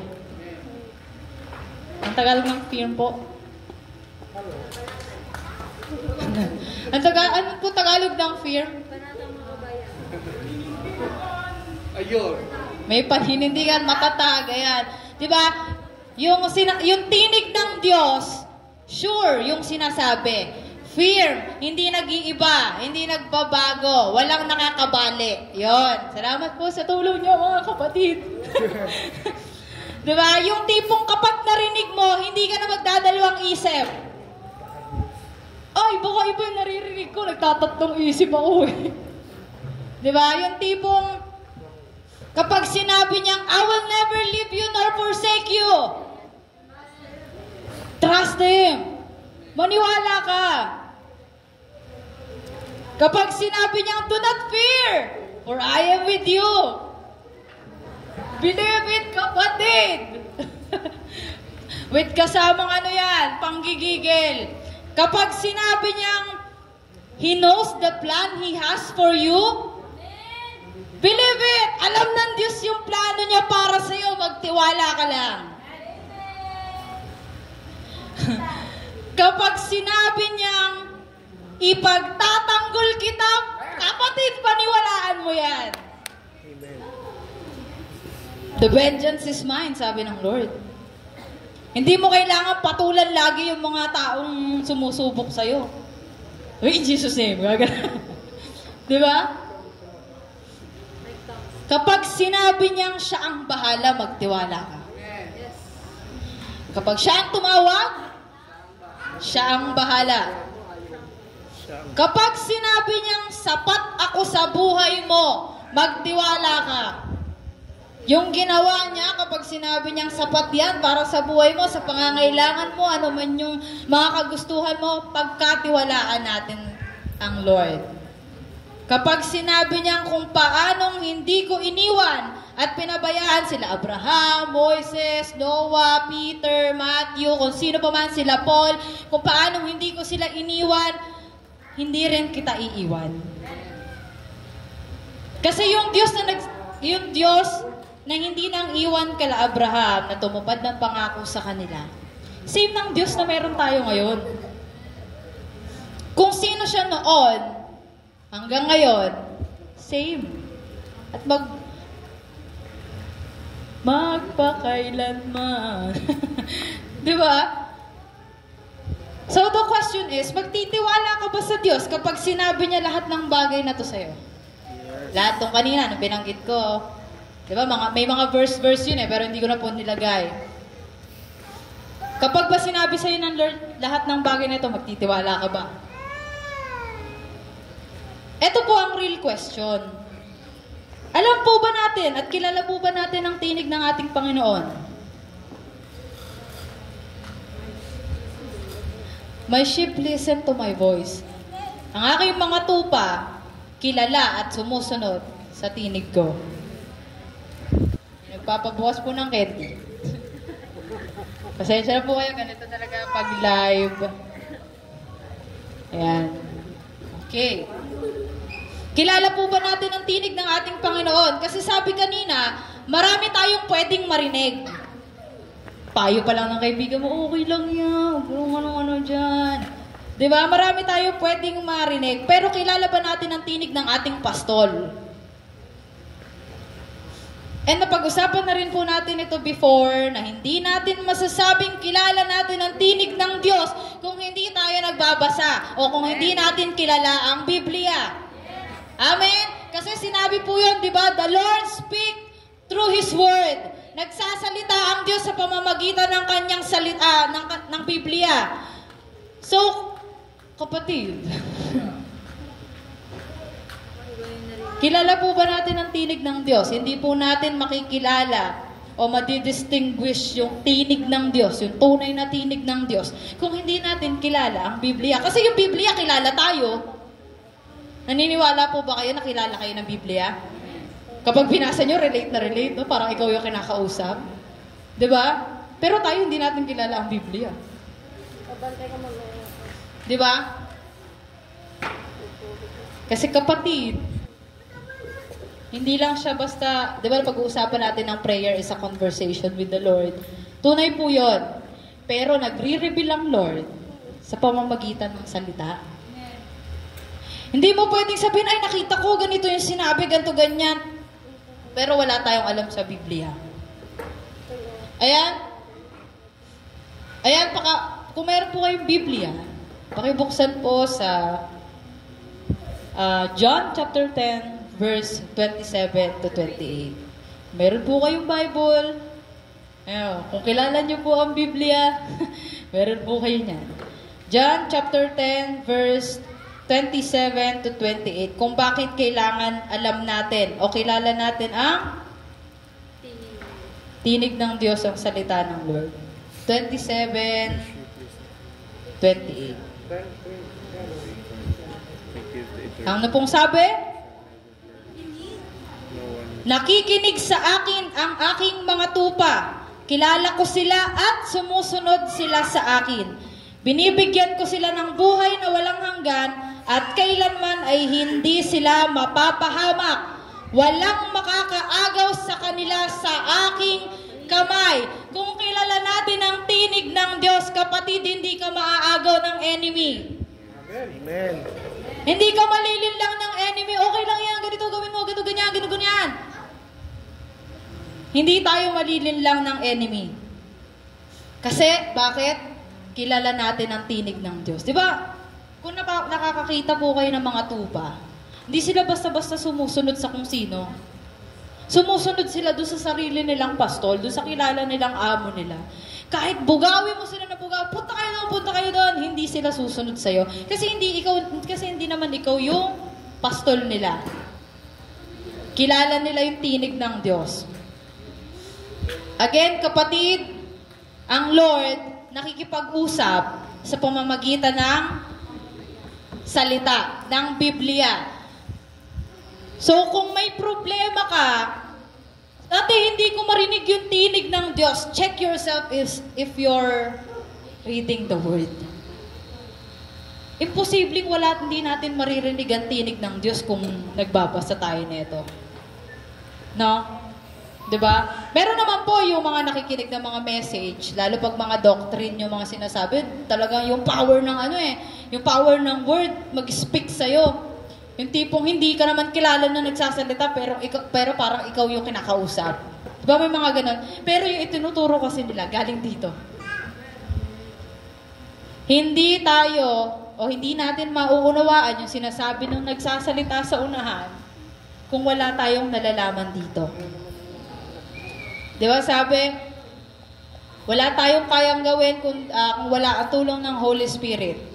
Ang tagal ng firm po. Ano po Tagalog ng firm? Ayun. May paninindigan, matatag, ayan. Diba? Yung tinig ng Diyos, sure, yung sinasabi. Firm, hindi nag-iiba, hindi nagbabago, walang nakakabali. Yon. Salamat po sa tulong niyo, mga kapatid. Diba? Yung tipong kapag narinig mo, hindi ka na magdadalawang isip. Ay, baka iba yung naririnig ko, nagtatatlong isip ako eh. Diba? Yung tipong kapag sinabi niyang, I will never leave you nor forsake you. Trust Him. Maniwala ka. Kapag sinabi niyang, do not fear, for I am with you. Believe it, kapatid. With kasamang ano yan, panggigigil. Kapag sinabi niyang, He knows the plan He has for you, believe it. Alam ng Diyos yung plano niya para sa iyo. Magtiwala ka lang. Kapag sinabi niyang ipagtatanggol kita, kapatid, paniwalaan mo yan. Amen. The vengeance is mine, sabi ng Lord. Hindi mo kailangan patulan lagi yung mga taong sumusubok sa'yo. In Jesus name. Di ba? Kapag sinabi niyang siya ang bahala, magtiwala ka. Kapag siya ang tumawag, siya ang bahala. Kapag sinabi niyang sapat ako sa buhay mo, magtiwala ka. Yung ginawa niya kapag sinabi niyang sapat yan para sa buhay mo, sa pangangailangan mo, ano man yung mga kagustuhan mo, pagkatiwalaan natin ang Lord. Kapag sinabi niyang kung paanong hindi ko iniwan at pinabayaan sila Abraham, Moises, Noah, Peter, Matthew, kung sino pa man sila Paul, kung paanong hindi ko sila iniwan, hindi rin kita iiwan. Kasi yung Diyos na hindi nang iwan kala Abraham na tumupad ng pangako sa kanila, same ng Diyos na meron tayo ngayon. Kung sino siya noon, hanggang ngayon, same. At magpakailanman. Di ba? So the question is, magtitiwala ka ba sa Diyos kapag sinabi niya lahat ng bagay na to sa'yo? Lahat tong kanina, nung binanggit ko, di ba, may mga verse yun pero hindi ko na po nilagay. Kapag ba sinabi sa'yo ng Lord lahat ng bagay na ito, magtitiwala ka ba? Ito po ang real question. Alam po ba natin at kilala po ba natin ang tinig ng ating Panginoon? My sheep listen to my voice. Ang aking mga tupa, kilala at sumusunod sa tinig ko. Nagpapabukas po ng candy. Pasensya na po kayo, ganito talaga pag live. Ayan. Okay. Kilala po ba natin ang tinig ng ating Panginoon? Kasi sabi kanina, marami tayong pwedeng marinig. Payo pa lang ng kaibigan mo, okay lang yan. Kung ano-ano dyan. Diba? Marami tayong pwedeng marinig. Pero kilala ba natin ang tinig ng ating pastol? And napag-usapan na rin po natin ito before na hindi natin masasabing kilala natin ang tinig ng Diyos kung hindi tayo nagbabasa o kung hindi natin kilala ang Biblia. Amen? Kasi sinabi po yun, di ba? The Lord speak through His Word. Nagsasalita ang Diyos sa pamamagitan ng kanyang salita, ng Biblia. So, kapatid, kilala po ba natin ang tinig ng Diyos? Hindi po natin makikilala o madidistinguish yung tinig ng Diyos, yung tunay na tinig ng Diyos, kung hindi natin kilala ang Biblia. Kasi yung Biblia, kilala tayo. Naniniwala po ba kayo na kilala kayo ng Biblia? Kapag binasa nyo, relate na relate, no? Parang ikaw yung kinakausap. Diba? Pero tayo hindi natin kilala ang Biblia. Diba? Kasi kapatid, hindi lang siya basta, di ba pag-uusapan natin ng prayer is a conversation with the Lord. Tunay po yun. Pero nagre-reveal ang Lord sa pamamagitan ng salita. Hindi mo pwedeng sabihin, ay nakita ko, ganito yung sinabi, ganito, ganyan. Pero wala tayong alam sa Biblia. Ayan. Ayan, kung meron po kayong Biblia, pakibuksan po sa John chapter 10, verse 27 to 28. Meron po kayong Bible. Ayun, kung kilala niyo po ang Biblia, meron po kayo niyan. John chapter 10, verse 27 to 28. Kung bakit kailangan alam natin o kilala natin ang tinig ng Diyos, ang salita ng Lord. 27, 28. Ang pong sabi? Nakikinig sa akin ang aking mga tupa. Kilala ko sila at sumusunod sila sa akin. Binibigyan ko sila ng buhay na walang hanggan at kailanman ay hindi sila mapapahamak. Walang makakaagaw sa kanila sa aking kamay. Kung kilala natin ang tinig ng Diyos, kapatid, hindi ka maaagaw ng enemy. Amen. Hindi ka malilin lang ng enemy. Okay lang yan, ganito gawin mo, ganito ganyan, ganito ganyan. Hindi tayo malilin lang ng enemy. Kasi, bakit? Kilala natin ang tinig ng Diyos. Di ba? kung nakakakita po kayo ng mga tupa, hindi sila basta-basta sumusunod sa kung sino. Sumusunod sila doon sa sarili nilang pastol, doon sa kilala nilang amo nila. Kahit bugawin mo sila na bugaw, punta kayo doon, hindi sila susunod sa'yo. Kasi hindi naman ikaw yung pastol nila. Kilala nila yung tinig ng Diyos. Again, kapatid, ang Lord nakikipag-usap sa pamamagitan ng salita, ng Biblia. So, kung may problema ka, dati hindi ko marinig yung tinig ng Diyos, check yourself if you're reading the Word. Imposibleng hindi natin maririnig ang tinig ng Diyos kung nagbabasa tayo nito. No? Diba? Meron naman po yung mga nakikinig ng mga message, lalo pag mga doctrine yung mga sinasabi, talagang yung power ng yung power ng Word mag-speak sa'yo. Yung tipong hindi ka naman kilala na nagsasalita pero parang ikaw yung kinakausap. Diba may mga ganon? Pero yung itinuturo kasi nila galing dito. Hindi natin mauunawaan yung sinasabi ng nagsasalita sa unahan kung wala tayong nalalaman dito. Diba sabi, wala tayong kayang gawin kung wala ang tulong ng Holy Spirit.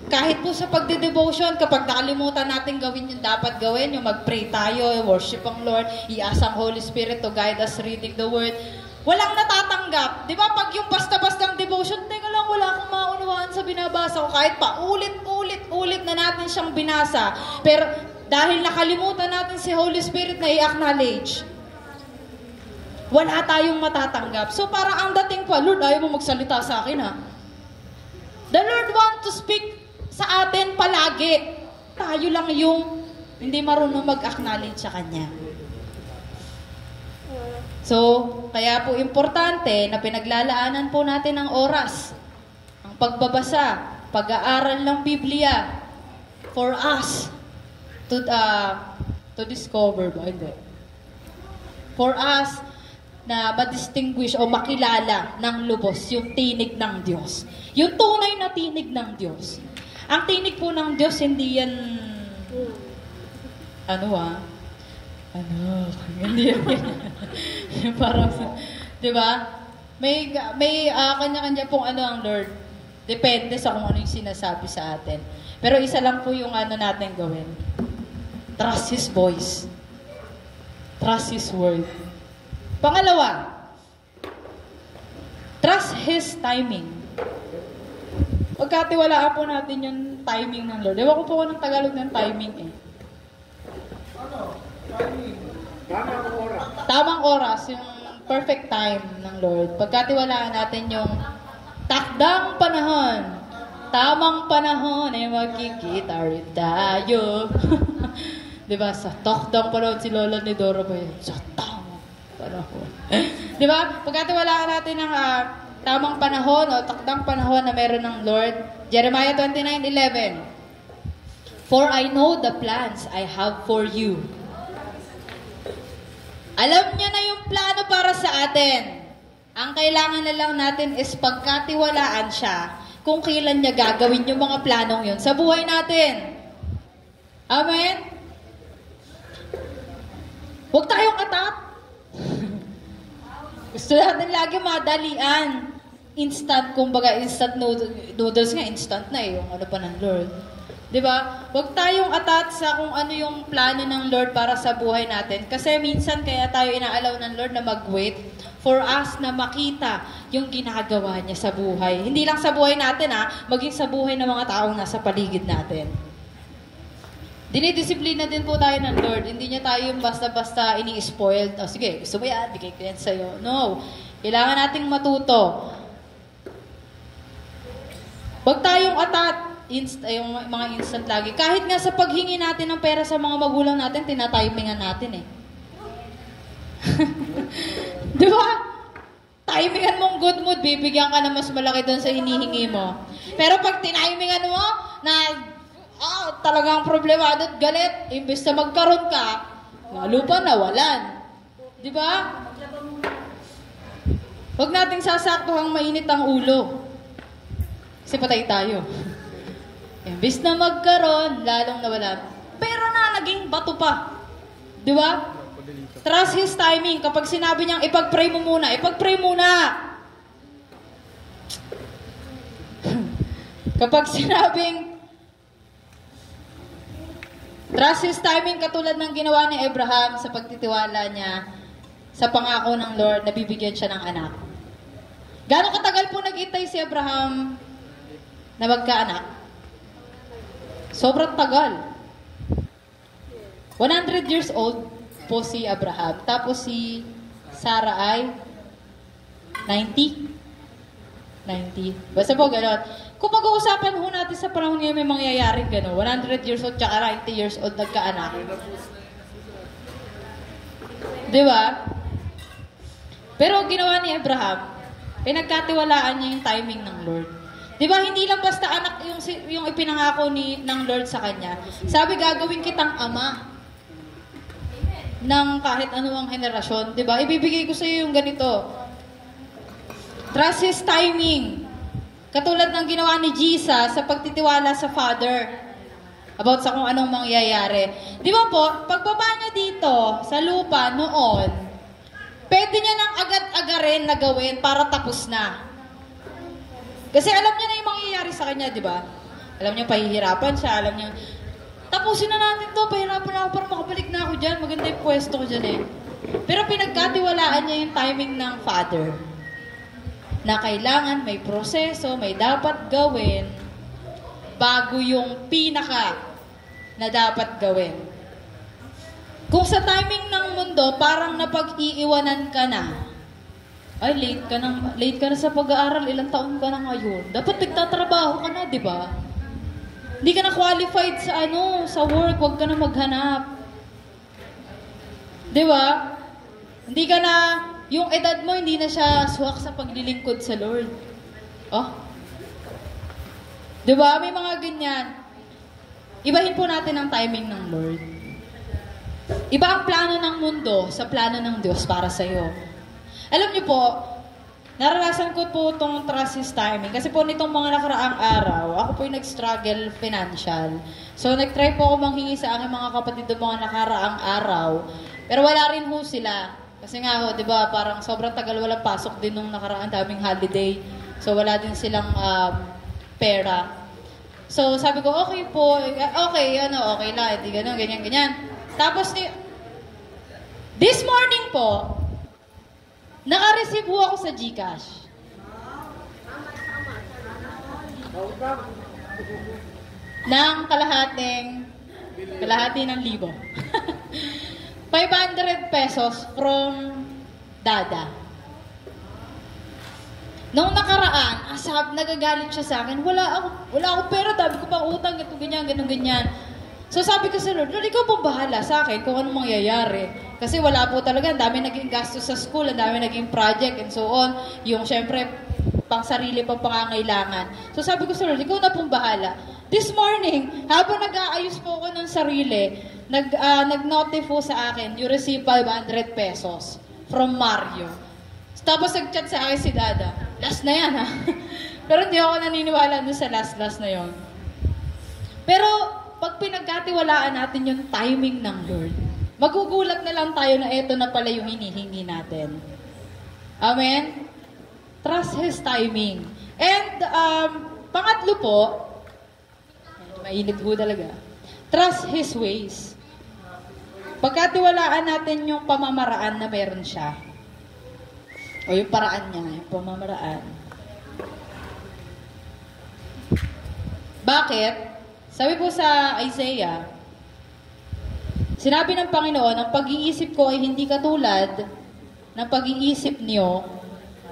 Kahit po sa pagde-devotion, kapag nakalimutan natin gawin yung dapat gawin, yung mag-pray tayo, worship ang Lord, i-ask ang Holy Spirit to guide us reading the Word, walang natatanggap. Di ba pag yung basta-bastang devotion, teka lang, wala akong maunawaan sa binabasa ko. Kahit pa ulit na natin siyang binasa. Pero dahil nakalimutan natin si Holy Spirit na i-acknowledge, wala tayong matatanggap. So para ang dating pa, Lord, ayaw mo magsalita sa akin ha. The Lord wants to speak sa atin palagi. Tayo lang yung hindi marunong mag-acknowledge sa Kanya. So, kaya po importante na pinaglalaanan po natin ang oras, ang pagbabasa, pag-aaral ng Biblia for us to discover ba? Hindi. For us na ma-distinguish o makilala ng lubos yung tinig ng Diyos. Yung tunay na tinig ng Diyos. Ang tinig po ng Diyos, hindi yan... hindi yan. Parang, di ba? May kanya-kanya pong ang Lord. Depende sa kung ano yung sinasabi sa atin. Pero isa lang po yung natin gawin. Trust His voice. Trust His word. Pangalawa, trust His timing. Pagkatiwalaan po natin yung timing ng Lord. Ewan ko po ng Tagalog ng timing eh. Timing. Tamang oras. Tamang oras, yung perfect time ng Lord. Pagkatiwalaan natin yung takdang panahon. Tamang panahon ay magkikita rin tayo. Diba? Sa takdang panahon si Lola ni Dora ba yun? Sa tamang panahon. Diba? Pagkatiwalaan natin ng tamang panahon o takdang panahon na meron ng Lord. Jeremiah 29:11. For I know the plans I have for you. Alam niya na yung plano para sa atin. Ang kailangan na lang natin is pagkatiwalaan siya kung kailan niya gagawin yung mga planong yun sa buhay natin. Amen? Huwag tayong atat. Gusto natin lagi madalian. Instant, kumbaga instant noodles nga, instant na eh, yung pa ng Lord. Diba? Huwag tayong atat sa kung ano yung plano ng Lord para sa buhay natin. Kasi minsan kaya tayo inaalaw ng Lord na mag-wait for us na makita yung ginagawa niya sa buhay. Hindi lang sa buhay natin maging sa buhay ng mga taong nasa paligid natin. Dinidisiplina din po tayo ng Lord. Hindi niya tayo yung basta-basta ini-spoiled. Oh, sige, gusto mo yan, bigay ko yan sa'yo. No. Kailangan nating matuto. Huwag tayong atat. Yung mga instant lagi. Kahit nga sa paghingi natin ng pera sa mga magulang natin, tinatimingan natin eh. Di ba? Timingan mong good mood, bibigyan ka na mas malaki doon sa hinihingi mo. Pero pag tinimingan mo, na talagang problemado at galit, imbes na magkaroon ka, lalo pa nawalan. Di ba? Huwag nating sasaktuhang mainit ang ulo. Kasi patay tayo. Imbis na magkaroon, lalong nawala. Pero naging bato pa. Di ba? Trust His timing. Kapag sinabi niyang ipag-pray mo muna, ipag-pray muna. Kapag sinabing trust His timing, katulad ng ginawa ni Abraham sa pagtitiwala niya sa pangako ng Lord, nabibigyan siya ng anak. Gaano katagal po nag-itay si Abraham na magkaanak? Sobrang tagal. 100 years old po si Abraham. Tapos si Sarah ay 90. Basta po gano'n. Kung pag-uusapan ho natin sa panahon ngayon may mangyayaring gano'n, 100 years old tsaka 90 years old nagkaanak. Di ba? Pero ginawa ni Abraham, pinagkatiwalaan niya yung timing ng Lord. Di ba, hindi lang basta anak yung ipinangako ng Lord sa kanya. Sabi, gagawin kitang ama ng kahit anumang henerasyon. Di ba? Ibibigay ko sa iyo yung ganito. Trust His timing. Katulad ng ginawa ni Jesus sa pagtitiwala sa Father about sa kung anong mangyayari. Di ba po, pagbaba niya dito sa lupa noon, pwede niya nang agad-agarin na gawin para tapos na. Kasi alam niya na yung mangyayari sa kanya, di ba? Alam niya, pahihirapan siya. Alam niya, tapusin na natin to. Pahirapan ako para makabalik na ako dyan. Maganda yung pwesto ko dyan eh. Pero pinagkatiwalaan niya yung timing ng Father. Na kailangan may proseso, may dapat gawin bago yung pinaka na dapat gawin. Kung sa timing ng mundo, parang napag-iiwanan ka na. Ay, late ka na sa pag-aaral, ilang taon ka na ngayon. Dapat nagtatrabaho ka na, di ba? Hindi ka na qualified sa work, huwag ka na maghanap. Di ba? Hindi ka na, yung edad mo, hindi na siya swak sa paglilingkod sa Lord. Oh? Di ba? May mga ganyan. Ibahin po natin ang timing ng Lord. Iba ang plano ng mundo sa plano ng Diyos para sa iyo. Alam niyo po, naranasan ko po itong trust His timing. Kasi po nitong mga nakaraang araw, ako po yung nag-struggle financial. So, nag-try po ako manghingi sa aking mga kapatid ng mga nakaraang araw. Pero wala rin po sila. Kasi nga ho, di ba, parang sobrang tagal walang pasok din nung nakaraang daming holiday. So, wala din silang pera. So, sabi ko, okay po, okay lang, hindi ganyan. Tapos, this morning po, naka-receive ho ako sa GCash. Ng kalahati ng libo. 500 pesos from Dada. Nung nakaraan, nagagalit siya sa akin, wala ako pera, dami ko pang utang, ganyan. So sabi ko sa Lord, ikaw pong bahala sa akin kung anong mangyayari. Kasi wala po talaga, ang dami naging gastos sa school, ang dami naging project and so on. Yung syempre, pang sarili pang pangangailangan. So sabi ko sa Lord, ikaw na pong bahala. This morning, habang nag-aayos po ako ng sarili, nag-notify po sa akin, you receive 500 pesos from Mario. Tapos nag-chat sa akin si Dada, last na yan ha. Pero hindi ako naniniwala dun sa last na yon. Pero, pag pinagkatiwalaan natin yung timing ng Lord, magugulat na lang tayo na eto na pala yung hinihingi natin. Amen? Trust His timing. And, pangatlo po, mainit po talaga, trust His ways. Pagkatiwalaan natin yung pamamaraan na meron siya. O yung paraan niya, yung pamamaraan. Bakit? Sabi po sa Isaiah, sinabi ng Panginoon, ang pag-iisip ko ay hindi katulad ng pag-iisip niyo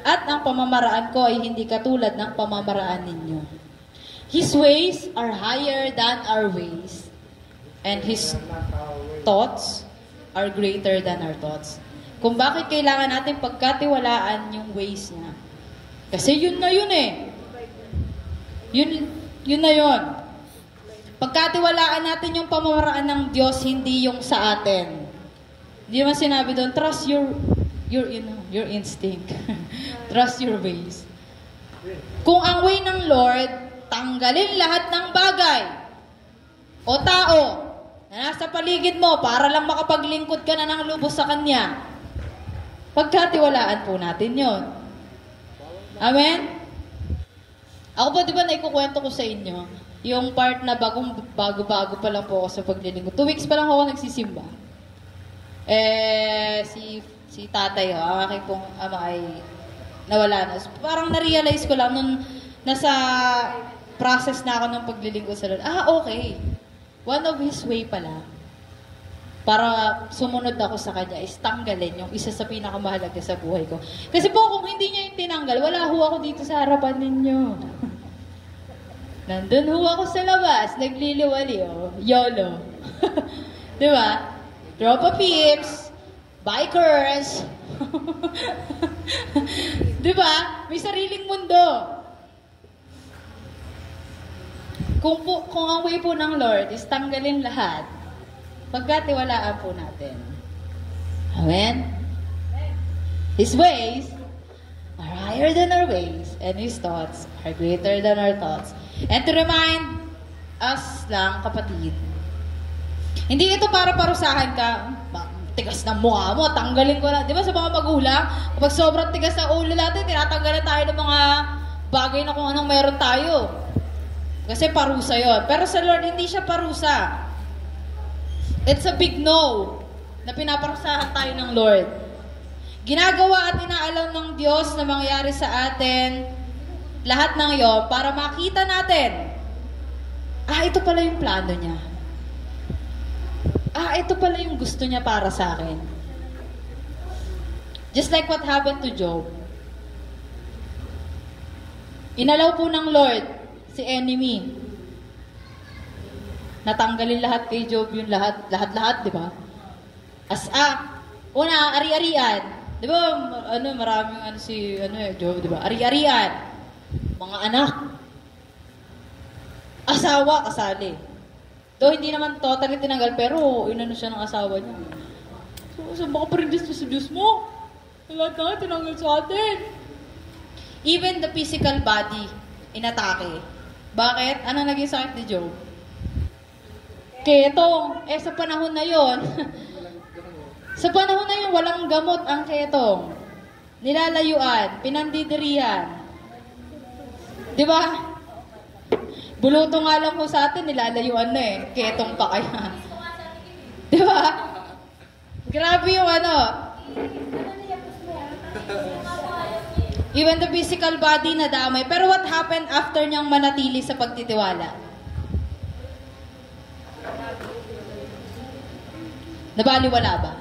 at ang pamamaraan ko ay hindi katulad ng pamamaraan ninyo. His ways are higher than our ways and His thoughts are greater than our thoughts. Kung bakit kailangan natin pagkatiwalaan yung ways niya. Kasi yun na yun eh. Yun na yun. Pagkatiwalaan natin yung pamamaraan ng Diyos, hindi yung sa atin. Hindi naman sinabi doon, trust your instinct. Trust your ways. Kung ang way ng Lord, tanggalin lahat ng bagay o tao na nasa paligid mo para lang makapaglingkod ka na ng lubos sa Kanya. Pagkatiwalaan po natin yon. Amen? Ako ba, di ba, naikukwento ko sa inyo, yung part na bago-bago pa lang po ako sa paglilingkod. 2 weeks pa lang ako nagsisimba. Si tatay, ang aking pong ama ay nawala na. So, parang na-realize ko lang nung nasa process na ako ng paglilingkod sa Lord. Okay. One of His way pala para sumunod ako sa Kanya is tanggalin yung isa sa pinakamahalaga sa buhay ko. Kasi po, kung hindi niya yung tinanggal, wala ho ako dito sa harapan ninyo. Nandun ho ako sa labas, nagliliwali, YOLO. Di ba? Tropa peeps, bikers. Di ba? May sariling mundo. Kung ang way po ng Lord is tanggalin lahat, pagkatiwalaan po natin. Amen? His ways are higher than our ways, and His thoughts are greater than our thoughts. And to remind us lang, kapatid, hindi ito para parusahan ka, tigas ng mukha mo, tanggalin ko na. Di ba sa mga magulang, kapag sobrang tigas ng ulo natin, tinatanggalan tayo ng mga bagay na kung anong meron tayo. Kasi parusa yon. Pero sa Lord, hindi siya parusa. It's a big no na pinaparusahan tayo ng Lord. Ginagawa at inaalam ng Diyos na mangyari sa atin lahat ng yon para makita natin, ito pala yung plano niya. Ito pala yung gusto niya para sa akin. Just like what happened to Job. Inalaw po ng Lord si enemy. Natanggalin lahat kay Job yung lahat, di ba? Una, ari-arian. Di ba, maraming Job, di ba? Ari-arian. Mga anak. Asawa, kasali. Though hindi naman totally tinanggal, pero siya ng asawa niya. So, saan baka pa rin Diyos sa Diyos mo? Lahat na tinanggal sa atin. Even the physical body, inatake. Bakit? Ano naging sakit ni Job? Ketong. Sa panahon na yon, walang gamot ang ketong. Nilalayuan, pinandidirihan. Di ba? Buluto nga lang po sa atin, nilalayuan na ketong pa kaya. Di ba? Grabe yung Even the physical body nadamay. Pero what happened after niyang manatili sa pagtitiwala? Nabaliwala ba?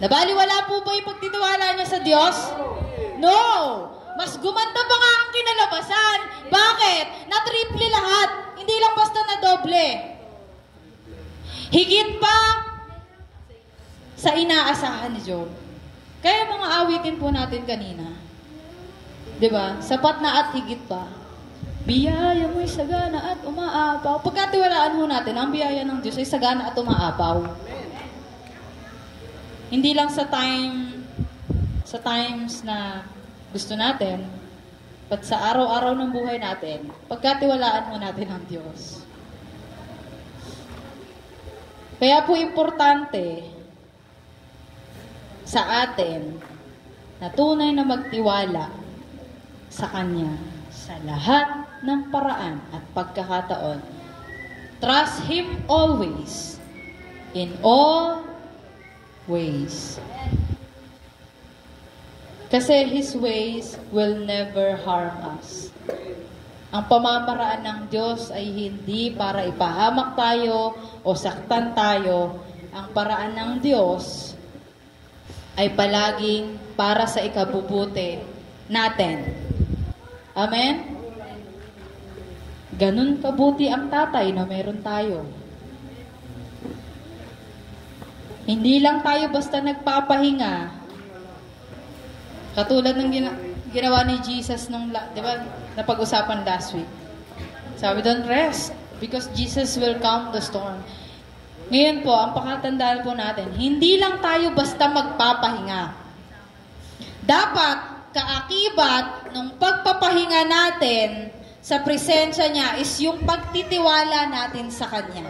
Nabaliwala po ba yung pagtitiwala niya sa Diyos? No! Mas gumanda pa nga ang kinalabasan. Bakit? Na-triple lahat. Hindi lang basta na doble. Higit pa sa inaasahan ni Job. Kaya mga awitin po natin kanina. 'Di ba? Sapat na at higit pa. Biyaya mo'y sagana at umaapaw. Pagkatiwalaan ho natin, ang biyaya ng Diyos ay sagana at umaapaw. Hindi lang sa times na gusto natin, but sa araw-araw ng buhay natin, pagkatiwalaan mo natin ang Diyos. Kaya po importante sa atin na tunay na magtiwala sa Kanya sa lahat ng paraan at pagkakataon. Trust Him always, in all ways. Kasi His ways will never harm us. Ang pamamaraan ng Diyos ay hindi para ipahamak tayo o saktan tayo. Ang paraan ng Diyos ay palaging para sa ikabubuti natin. Amen? Ganun kabuti ang tatay na meron tayo. Hindi lang tayo basta nagpapahinga. Katulad ng ginawa ni Jesus nung, di ba, napag-usapan last week. Sabi doon, rest, because Jesus will calm the storm. Ngayon po, ang pakatandaan po natin, hindi lang tayo basta magpapahinga. Dapat, kaakibat ng pagpapahinga natin sa presensya niya is yung pagtitiwala natin sa Kanya.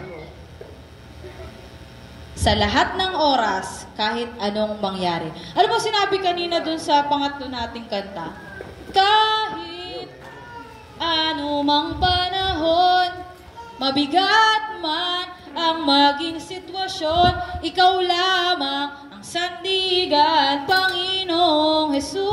Sa lahat ng oras, kahit anong mangyari. Alam mo, sinabi kanina dun sa pangatlo nating kanta, kahit anumang panahon, mabigat man ang maging sitwasyon, ikaw lamang ang sandigan, Panginoong Jesus.